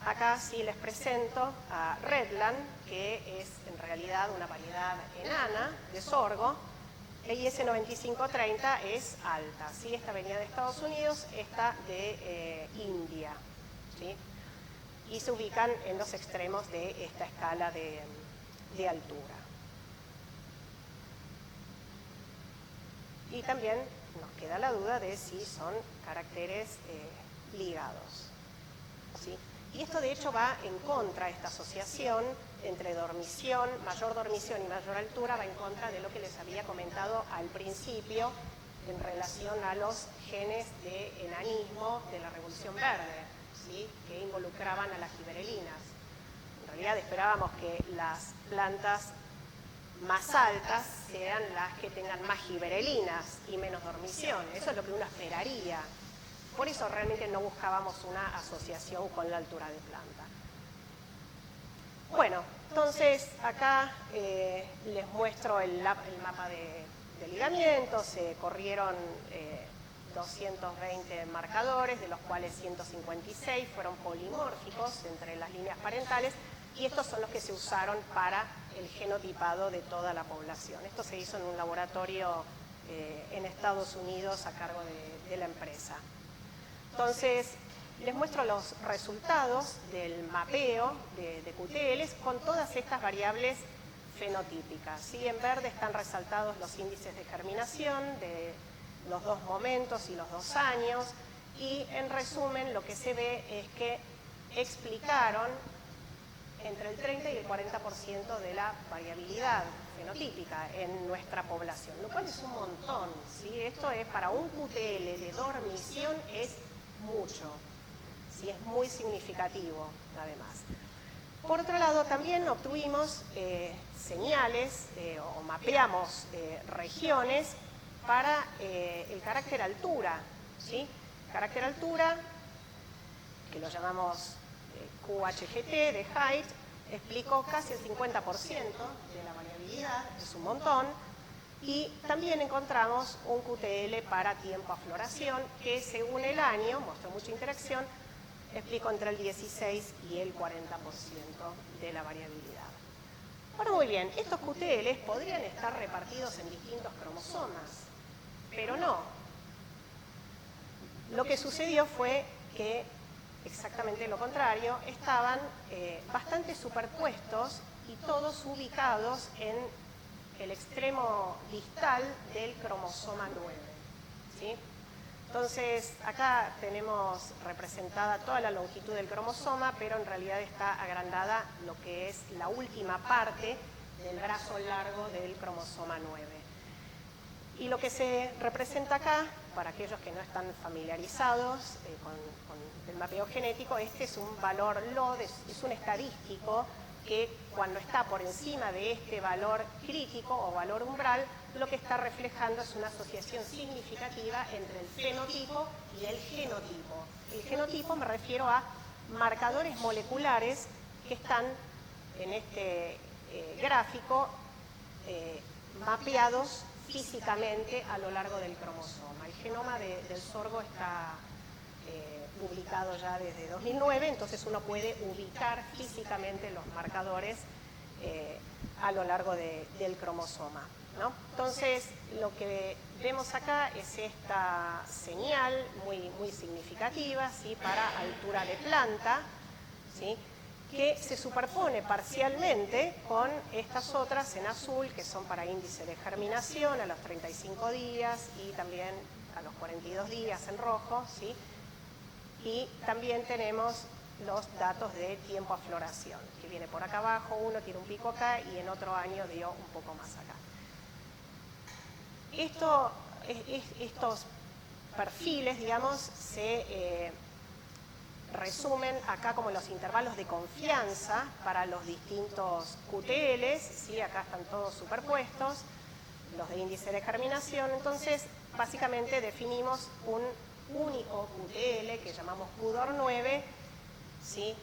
acá sí les presento a Redland, que es en realidad una variedad enana de sorgo. El IS 9530 es alta, ¿sí? Esta venía de Estados Unidos, esta de India, ¿sí? Y se ubican en los extremos de esta escala de altura. Y también nos queda la duda de si son caracteres ligados, ¿sí? Y esto de hecho va en contra, esta asociación entre mayor dormición y mayor altura, va en contra de lo que les había comentado al principio en relación a los genes de enanismo de la Revolución Verde, ¿sí? Que involucraban a las giberelinas. En realidad esperábamos que las plantas más altas sean las que tengan más giberelinas y menos dormición. Eso es lo que uno esperaría. Por eso realmente no buscábamos una asociación con la altura de planta. Bueno, entonces acá les muestro el mapa de ligamientos. Se corrieron 220 marcadores, de los cuales 156 fueron polimórficos entre las líneas parentales, y estos son los que se usaron para el genotipado de toda la población. Esto se hizo en un laboratorio en Estados Unidos a cargo de la empresa. Entonces, les muestro los resultados del mapeo de QTLs con todas estas variables fenotípicas, ¿sí? En verde están resaltados los índices de germinación de los 2 momentos y los 2 años, y en resumen lo que se ve es que explicaron entre el 30 y el 40% de la variabilidad fenotípica en nuestra población, lo cual es un montón, ¿sí? Esto es para un QTL de dormición, es mucho, ¿sí? Es muy significativo además. Por otro lado, también obtuvimos señales o mapeamos regiones para el carácter altura, ¿sí? Carácter altura, que lo llamamos QHGT de height, explicó casi el 50% de la variabilidad, es un montón. Y también encontramos un QTL para tiempo a floración, que según el año, mostró mucha interacción, explicó entre el 16 y el 40% de la variabilidad. Ahora, muy bien, estos QTLs podrían estar repartidos en distintos cromosomas, pero no. Lo que sucedió fue que exactamente lo contrario, estaban bastante superpuestos y todos ubicados en el extremo distal del cromosoma 9, ¿sí? Entonces, acá tenemos representada toda la longitud del cromosoma, pero en realidad está agrandada lo que es la última parte del brazo largo del cromosoma 9. Y lo que se representa acá, para aquellos que no están familiarizados con el mapeo genético, este es un valor LOD, es un estadístico que cuando está por encima de este valor crítico o valor umbral, lo que está reflejando es una asociación significativa entre el fenotipo y el genotipo. El genotipo me refiero a marcadores moleculares que están en este gráfico mapeados físicamente a lo largo del cromosoma. El genoma del sorgo está publicado ya desde 2009, entonces uno puede ubicar físicamente los marcadores a lo largo del cromosoma, ¿no? Entonces, lo que vemos acá es esta señal muy significativa, ¿sí? Para altura de planta, ¿sí? Que se superpone parcialmente con estas otras en azul, que son para índice de germinación a los 35 días y también a los 42 días en rojo, ¿sí? Y también tenemos los datos de tiempo a floración, que viene por acá abajo, uno tiene un pico acá y en otro año dio un poco más acá. Estos perfiles, digamos, se resumen acá como los intervalos de confianza para los distintos QTLs, ¿sí? Acá están todos superpuestos, los de índice de germinación. Entonces, básicamente definimos un único QTL que llamamos QDOR9, ¿sí?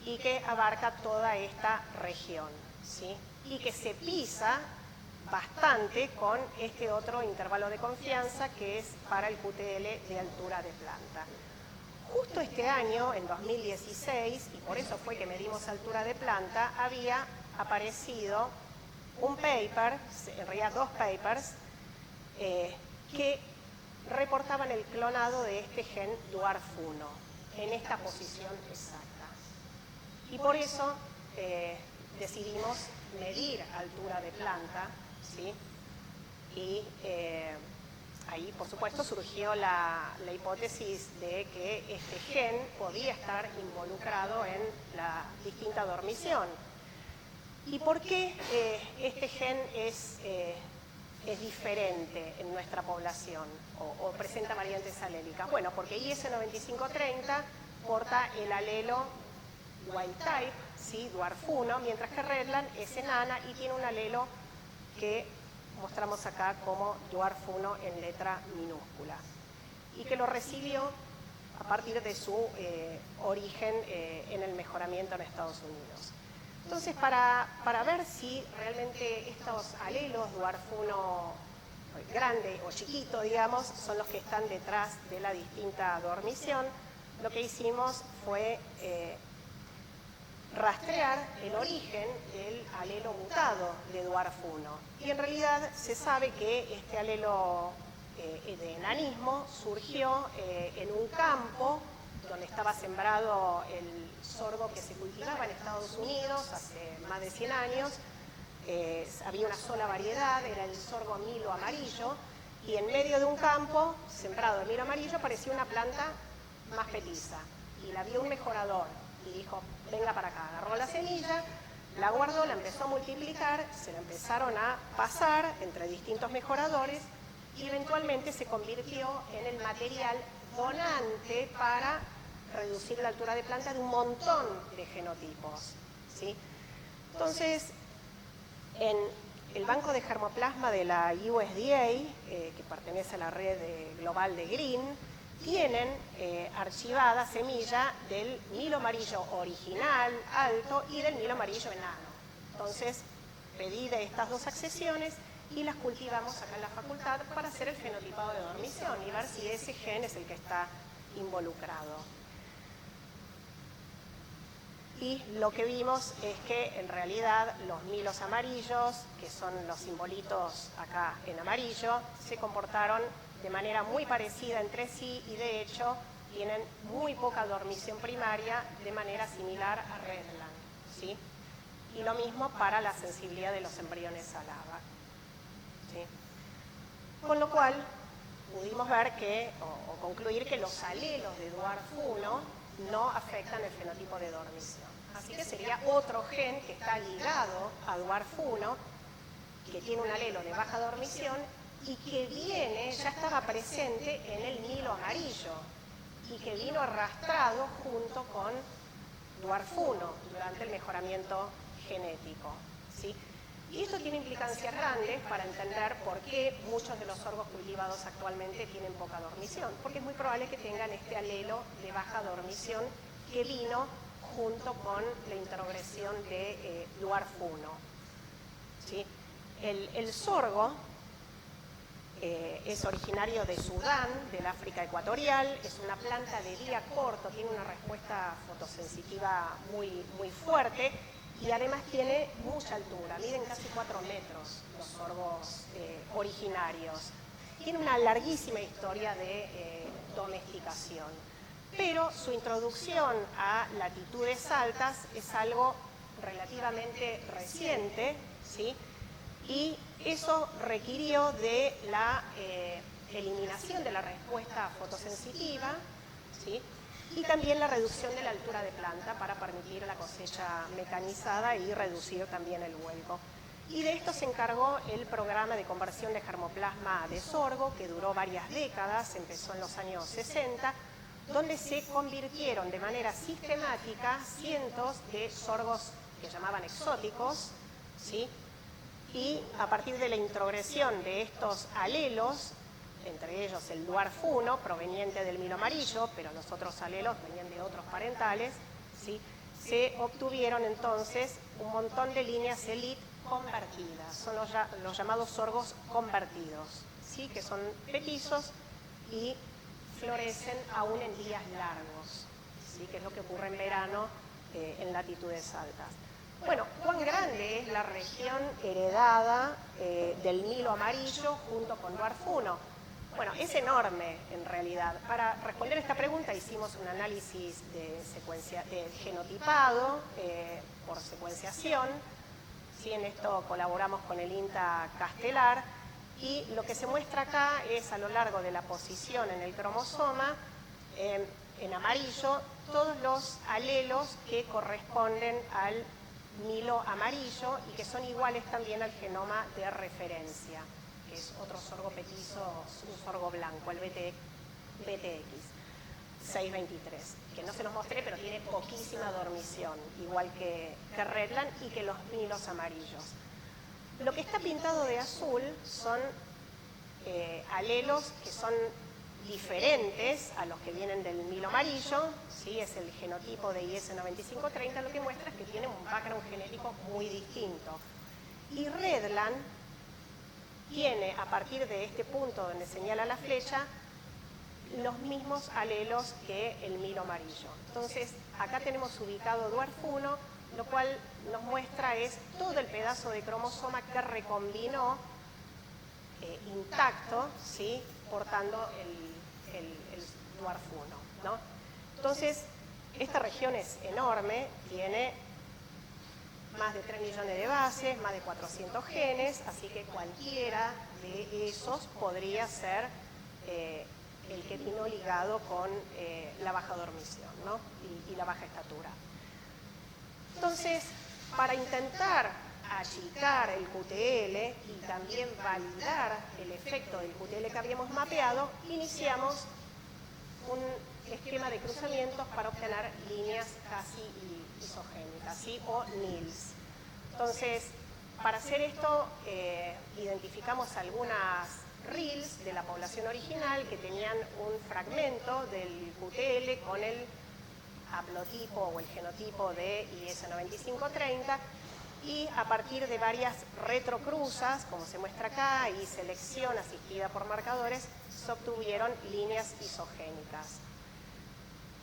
Y que abarca toda esta región, ¿sí? Y que se pisa bastante con este otro intervalo de confianza que es para el QTL de altura de planta. Justo este año, en 2016, y por eso fue que medimos altura de planta, había aparecido un paper, en realidad 2 papers, que reportaban el clonado de este gen DWARF1 en esta posición exacta. Y por eso decidimos medir altura de planta, ¿sí? Y ahí, por supuesto, surgió la hipótesis de que este gen podía estar involucrado en la distinta dormición. ¿Y por qué este gen es diferente en nuestra población o presenta variantes alélicas? Bueno, porque IS9530 porta el alelo wild type, ¿sí? DWARF1, mientras que Redland es enana y tiene un alelo que mostramos acá como DWARF1 en letra minúscula y que lo recibió a partir de su origen en el mejoramiento en Estados Unidos. Entonces, para ver si realmente estos alelos DWARF1 grande o chiquito, digamos, son los que están detrás de la distinta dormición, lo que hicimos fue rastrear el origen del alelo mutado de DWARF1. Y en realidad se sabe que este alelo de enanismo surgió en un campo donde estaba sembrado el sorgo que se cultivaba en Estados Unidos hace más de 100 años. Había una sola variedad, era el sorgo milo amarillo, y en medio de un campo sembrado de milo amarillo apareció una planta más petiza. Y la vio un mejorador y dijo, venga para acá, agarró la semilla, la guardó, la empezó a multiplicar, se la empezaron a pasar entre distintos mejoradores y eventualmente se convirtió en el material donante para reducir la altura de planta de un montón de genotipos, ¿sí? Entonces, en el banco de germoplasma de la USDA, que pertenece a la red global de Green, tienen archivada semilla del milo amarillo original, alto, y del milo amarillo enano. Entonces, pedí de estas dos accesiones y las cultivamos acá en la facultad para hacer el fenotipado de dormición y ver si ese gen es el que está involucrado. Y lo que vimos es que en realidad los milos amarillos, que son los simbolitos acá en amarillo, se comportaron de manera muy parecida entre sí y de hecho tienen muy poca dormición primaria de manera similar a Redland, ¿sí? Y lo mismo para la sensibilidad de los embriones al ABA, ¿sí? Con lo cual pudimos ver que, o concluir que los alelos de DWARF1 no afectan el fenotipo de dormición. Así que sería otro gen que está ligado a DWARF1, que tiene un alelo de baja dormición y que ya estaba presente en el milo amarillo y que vino arrastrado junto con DWARF1 durante el mejoramiento genético, ¿sí? Y esto tiene implicancias grandes para entender por qué muchos de los sorgos cultivados actualmente tienen poca dormición, porque es muy probable que tengan este alelo de baja dormición que vino junto con la introgresión de DWARF1, ¿sí? El sorgo es originario de Sudán, del África ecuatorial, es una planta de día corto, tiene una respuesta fotosensitiva muy fuerte y además tiene mucha altura, miden casi 4 metros los sorgos originarios. Tiene una larguísima historia de domesticación, pero su introducción a latitudes altas es algo relativamente reciente, ¿sí? Y eso requirió de la eliminación de la respuesta fotosensitiva, ¿sí? Y también la reducción de la altura de planta para permitir la cosecha mecanizada y reducir también el vuelco. Y de esto se encargó el programa de conversión de germoplasma de sorgo, que duró varias décadas, empezó en los años 60, donde se convirtieron de manera sistemática cientos de sorgos que llamaban exóticos, ¿sí? Y a partir de la introgresión de estos alelos, entre ellos el DWARF1, proveniente del milo amarillo, pero los otros alelos venían de otros parentales, ¿sí? Se obtuvieron entonces un montón de líneas elite convertidas, son los llamados sorgos convertidos, ¿sí? Que son petizos y florecen aún en días largos, ¿sí? Que es lo que ocurre en verano en latitudes altas. Bueno, ¿cuán grande es la región heredada del Nilo amarillo junto con Dwarf 1? Bueno, es enorme en realidad. Para responder esta pregunta hicimos un análisis de genotipado por secuenciación. ¿Sí? En esto colaboramos con el INTA Castelar. Y lo que se muestra acá es a lo largo de la posición en el cromosoma, en amarillo, todos los alelos que corresponden al Nilo amarillo y que son iguales también al genoma de referencia, que es otro sorgo petizo, un sorgo blanco, el BTX 623, que no se los mostré, pero tiene poquísima dormición, igual que Redland y que los nilos amarillos. Lo que está pintado de azul son alelos que son diferentes a los que vienen del Nilo amarillo, ¿sí? Es el genotipo de IS9530, lo que muestra es que tiene un background genético muy distinto. Y Redland tiene, a partir de este punto donde señala la flecha, los mismos alelos que el Nilo amarillo. Entonces, acá tenemos ubicado Dwarf 1, lo cual nos muestra es todo el pedazo de cromosoma que recombinó intacto, ¿sí? Portando el Dwarf 1, ¿no? Entonces, esta región es enorme, tiene más de 3 millones de bases, más de 400 genes, así que cualquiera de esos podría ser el que vino ligado con la baja dormición, ¿no? y la baja estatura. Entonces, para intentar achicar el QTL y también validar el efecto del QTL que habíamos mapeado, iniciamos un esquema de cruzamientos para obtener líneas casi isogénicas, ¿sí? O NILs. Entonces, para hacer esto, identificamos algunas RILs de la población original que tenían un fragmento del QTL con el haplotipo o el genotipo de IS9530 y a partir de varias retrocruzas, como se muestra acá, y selección asistida por marcadores, se obtuvieron líneas isogénicas.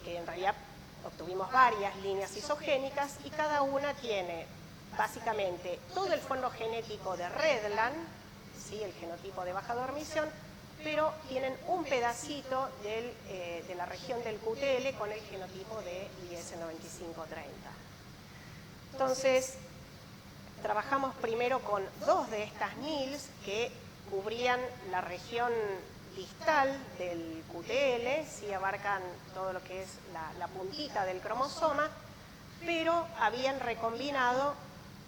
En realidad obtuvimos varias líneas isogénicas y cada una tiene básicamente todo el fondo genético de Redland, ¿sí? El genotipo de baja dormición, pero tienen un pedacito de la región del QTL con el genotipo de IS9530. Entonces, trabajamos primero con 2 de estas NILs que cubrían la región distal del QTL, sí abarcan todo lo que es la puntita del cromosoma, pero habían recombinado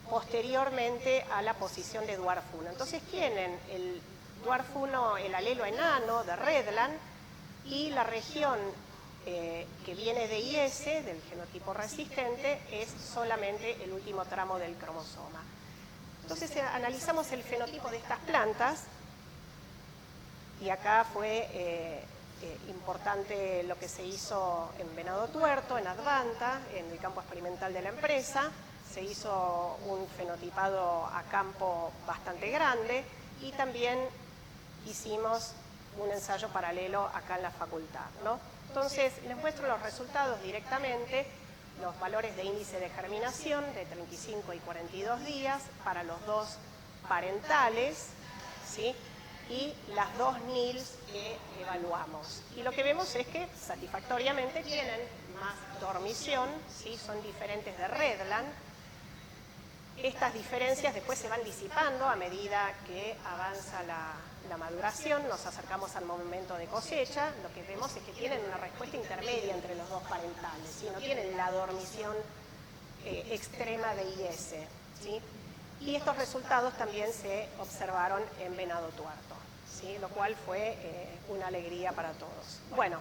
posteriormente a la posición de Dwarf 1. Entonces tienen el Dwarf 1, el alelo enano de Redland, y la región que viene de IS, del genotipo resistente, es solamente el último tramo del cromosoma. Entonces analizamos el fenotipo de estas plantas y acá fue importante lo que se hizo en Venado Tuerto, en Advanta, en el campo experimental de la empresa. Se hizo un fenotipado a campo bastante grande y también hicimos un ensayo paralelo acá en la facultad, ¿no? Entonces, les muestro los resultados directamente, los valores de índice de germinación de 35 y 42 días para los 2 parentales, ¿sí? Y las 2 NILs que evaluamos. Y lo que vemos es que satisfactoriamente tienen más dormición, ¿sí? Son diferentes de Redland. Estas diferencias después se van disipando a medida que avanza la maduración, nos acercamos al momento de cosecha, lo que vemos es que tienen una respuesta intermedia entre los 2 parentales, y no tienen la dormición extrema de IS, ¿sí? Y estos resultados también se observaron en Venado Tuerto, ¿sí? Lo cual fue una alegría para todos. Bueno,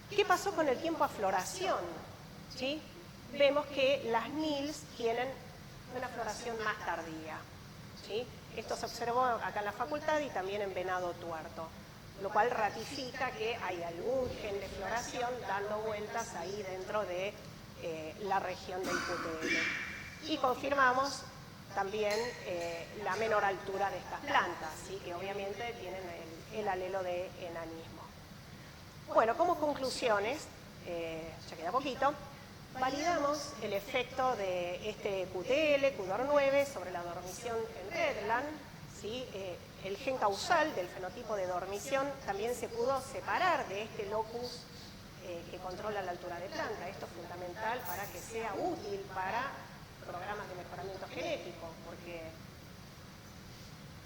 ¿qué pasó con el tiempo a floración? ¿Sí? Vemos que las NILs tienen una floración más tardía, ¿sí? Esto se observó acá en la facultad y también en Venado Tuerto, lo cual ratifica que hay algún gen de floración dando vueltas ahí dentro de la región del QTL. Y confirmamos también la menor altura de estas plantas, ¿sí? Que obviamente tienen el alelo de enanismo. Bueno, como conclusiones, ya queda poquito, validamos el efecto de este QTL, QDOR9, sobre la dormición en Redland, ¿sí? El gen causal del fenotipo de dormición también se pudo separar de este locus que controla la altura de planta. Esto es fundamental para que sea útil para programas de mejoramiento genético, porque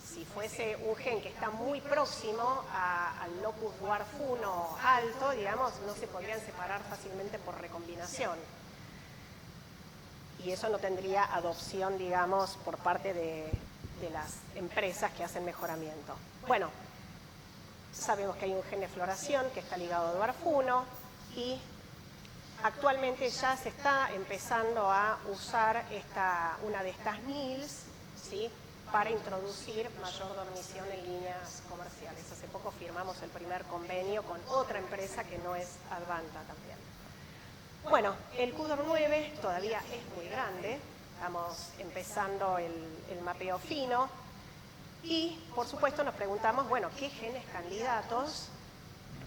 si fuese un gen que está muy próximo al locus dwarf1 alto, digamos, no se podrían separar fácilmente por recombinación. Y eso no tendría adopción, digamos, por parte de las empresas que hacen mejoramiento. Bueno, sabemos que hay un gen de floración que está ligado a dwarf1 y actualmente ya se está empezando a usar una de estas NILs, ¿sí? Para introducir mayor dormición en líneas comerciales. Hace poco firmamos el primer convenio con otra empresa que no es Advanta también. Bueno, el QDOR9 todavía es muy grande, estamos empezando el mapeo fino y, por supuesto, nos preguntamos, bueno, ¿qué genes candidatos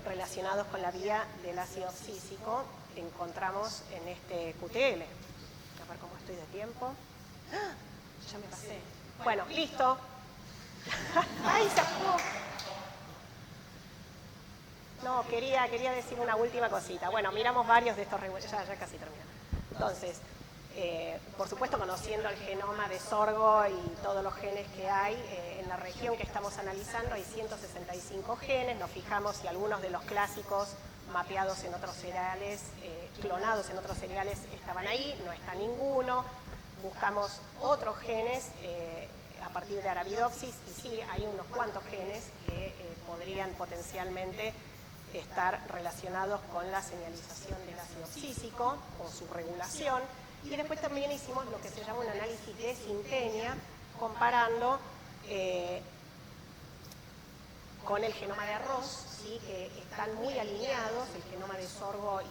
relacionados con la vía del ácido abscísico encontramos en este QTL? A ver cómo estoy de tiempo. ¡Ah! Ya me pasé. Bueno, listo. ¡Ay, se apagó! No, quería decir una última cosita. Bueno, miramos varios de estos regulares. Ya casi termino. Entonces, por supuesto, conociendo el genoma de sorgo y todos los genes que hay, en la región que estamos analizando hay 165 genes. Nos fijamos si algunos de los clásicos mapeados en otros cereales, clonados en otros cereales, estaban ahí. No está ninguno. Buscamos otros genes a partir de Arabidopsis y sí, hay unos cuantos genes que podrían potencialmente estar relacionados con la señalización del ácido abscísico o su regulación. Y después también hicimos lo que se llama un análisis de sintenia, comparando con el genoma de arroz, ¿sí? Que están muy alineados, el genoma de sorgo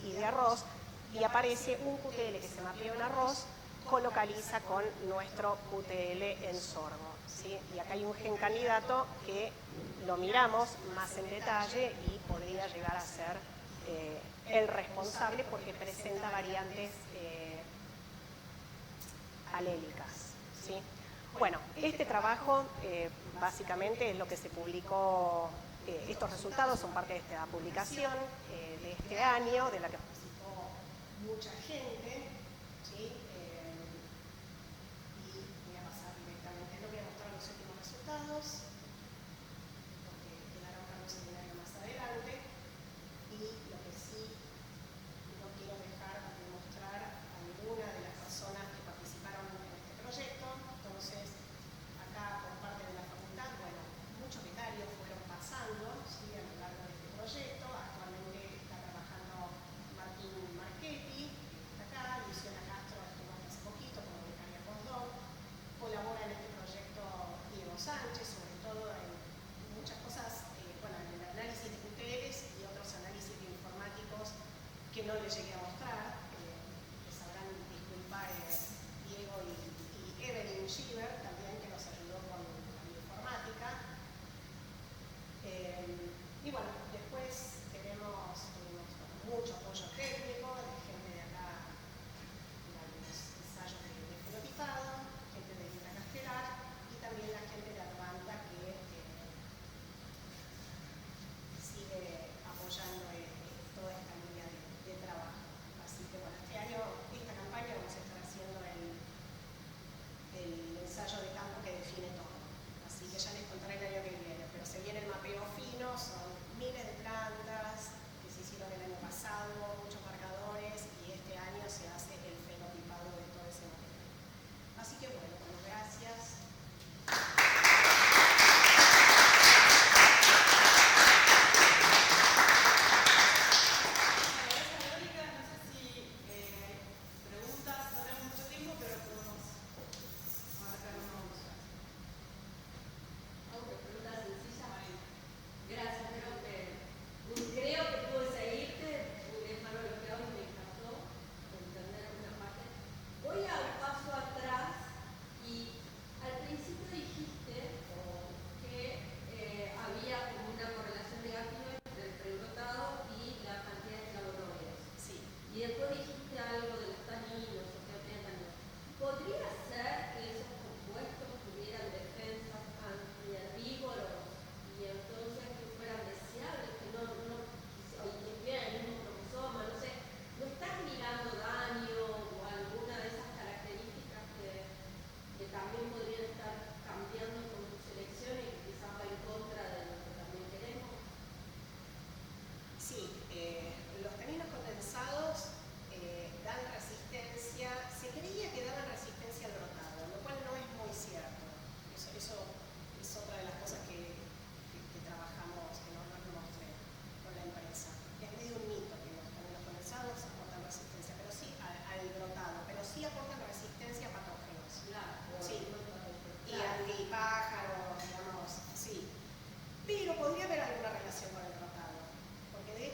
y de arroz, y aparece un QTL que se mapeó en arroz, colocaliza con nuestro QTL en sorgo, ¿sí? Y acá hay un gen candidato que lo miramos más en detalle y podría llegar a ser el responsable porque presenta variantes alélicas, ¿sí? Bueno, este trabajo básicamente es lo que se publicó, estos resultados son parte de esta publicación de este año, de la que participó mucha gente, ¿sí? Y voy a pasar directamente, no voy a mostrar los últimos resultados, porque quedará para un seminario más adelante, y lo que sí no quiero dejar de mostrar a alguna de las personas que participaron en este proyecto. Entonces, acá por parte de la facultad, bueno, muchos becarios fueron pasando, ¿sí? A lo largo de este proyecto. Actualmente está trabajando Martín Marchetti, que está acá, Luciana Castro estuvo hace poquito como becaria postdoc. Colabora en este proyecto Diego Sánchez, sobre todo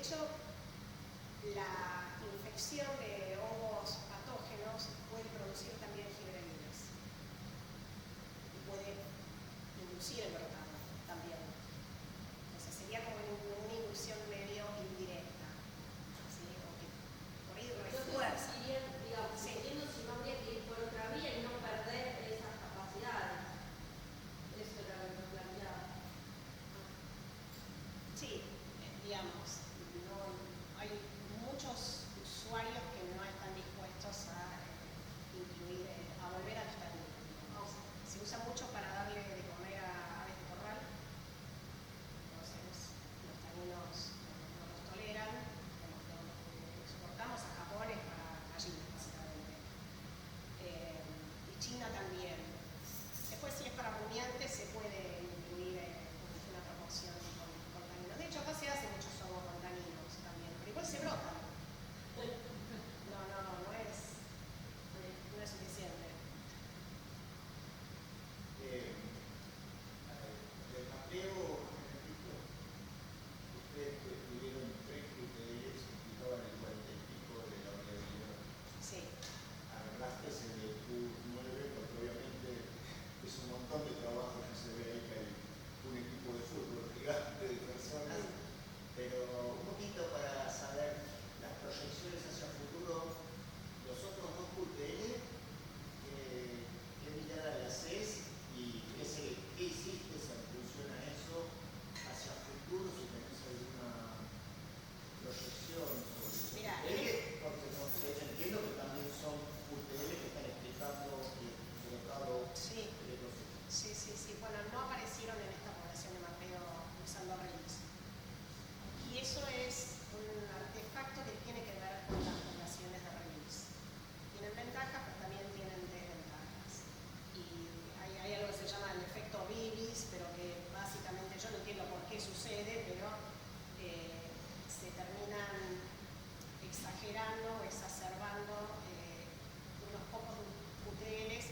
hecho, la infección de hongos patógenos puede producir también gibrelinas y puede inducir el brotado también. Entonces sería como una inducción medio indirecta, ¿sí? O que por ahí refuerza. Digamos, Sí. entiendo si no habría que ir por otra vía y no perder esas capacidades. Eso era lo que planteaba. Sí, digamos, no, hay muchos usuarios que no están dispuestos a incluir, a volver a los taninos. Digamos. Se usa mucho para darle de comer a aves de corral, entonces los taninos no los toleran, lo que exportamos a Japón es para gallinas, básicamente. Y China también. Después, si es para rumiantes, se puede incluir una proporción con taninos. De hecho, acá se hace muchos hongos con taninos también, pero igual se brotan. No es suficiente. Del mapeo genético, ustedes tuvieron 3 QTLs que implicaban el 40 y pico de la variabilidad. Sí. Agarraste ese de Q9, porque obviamente es un montón de trabajo que se ve ahí que hay un equipo de fútbol gigante de personas. Pero un poquito para saber las proyecciones hacia el futuro, los otros 2 QTL, ¿qué mirada le haces y qué hiciste en función a eso hacia el futuro? Si tenés alguna proyección sobre eso. Mira, porque no sé, entiendo que también son QTL que están explicando y colocado sí. el proceso. Sí. Bueno, no aparecieron en esta población de mapeo usando RELIS. Y eso es un artefacto que tiene que ver con las poblaciones de RELIS. Tienen ventajas, pero también tienen desventajas. Y hay algo que se llama el efecto Bibis, pero que básicamente yo no entiendo por qué sucede, pero se terminan exagerando o exacerbando unos pocos QTLs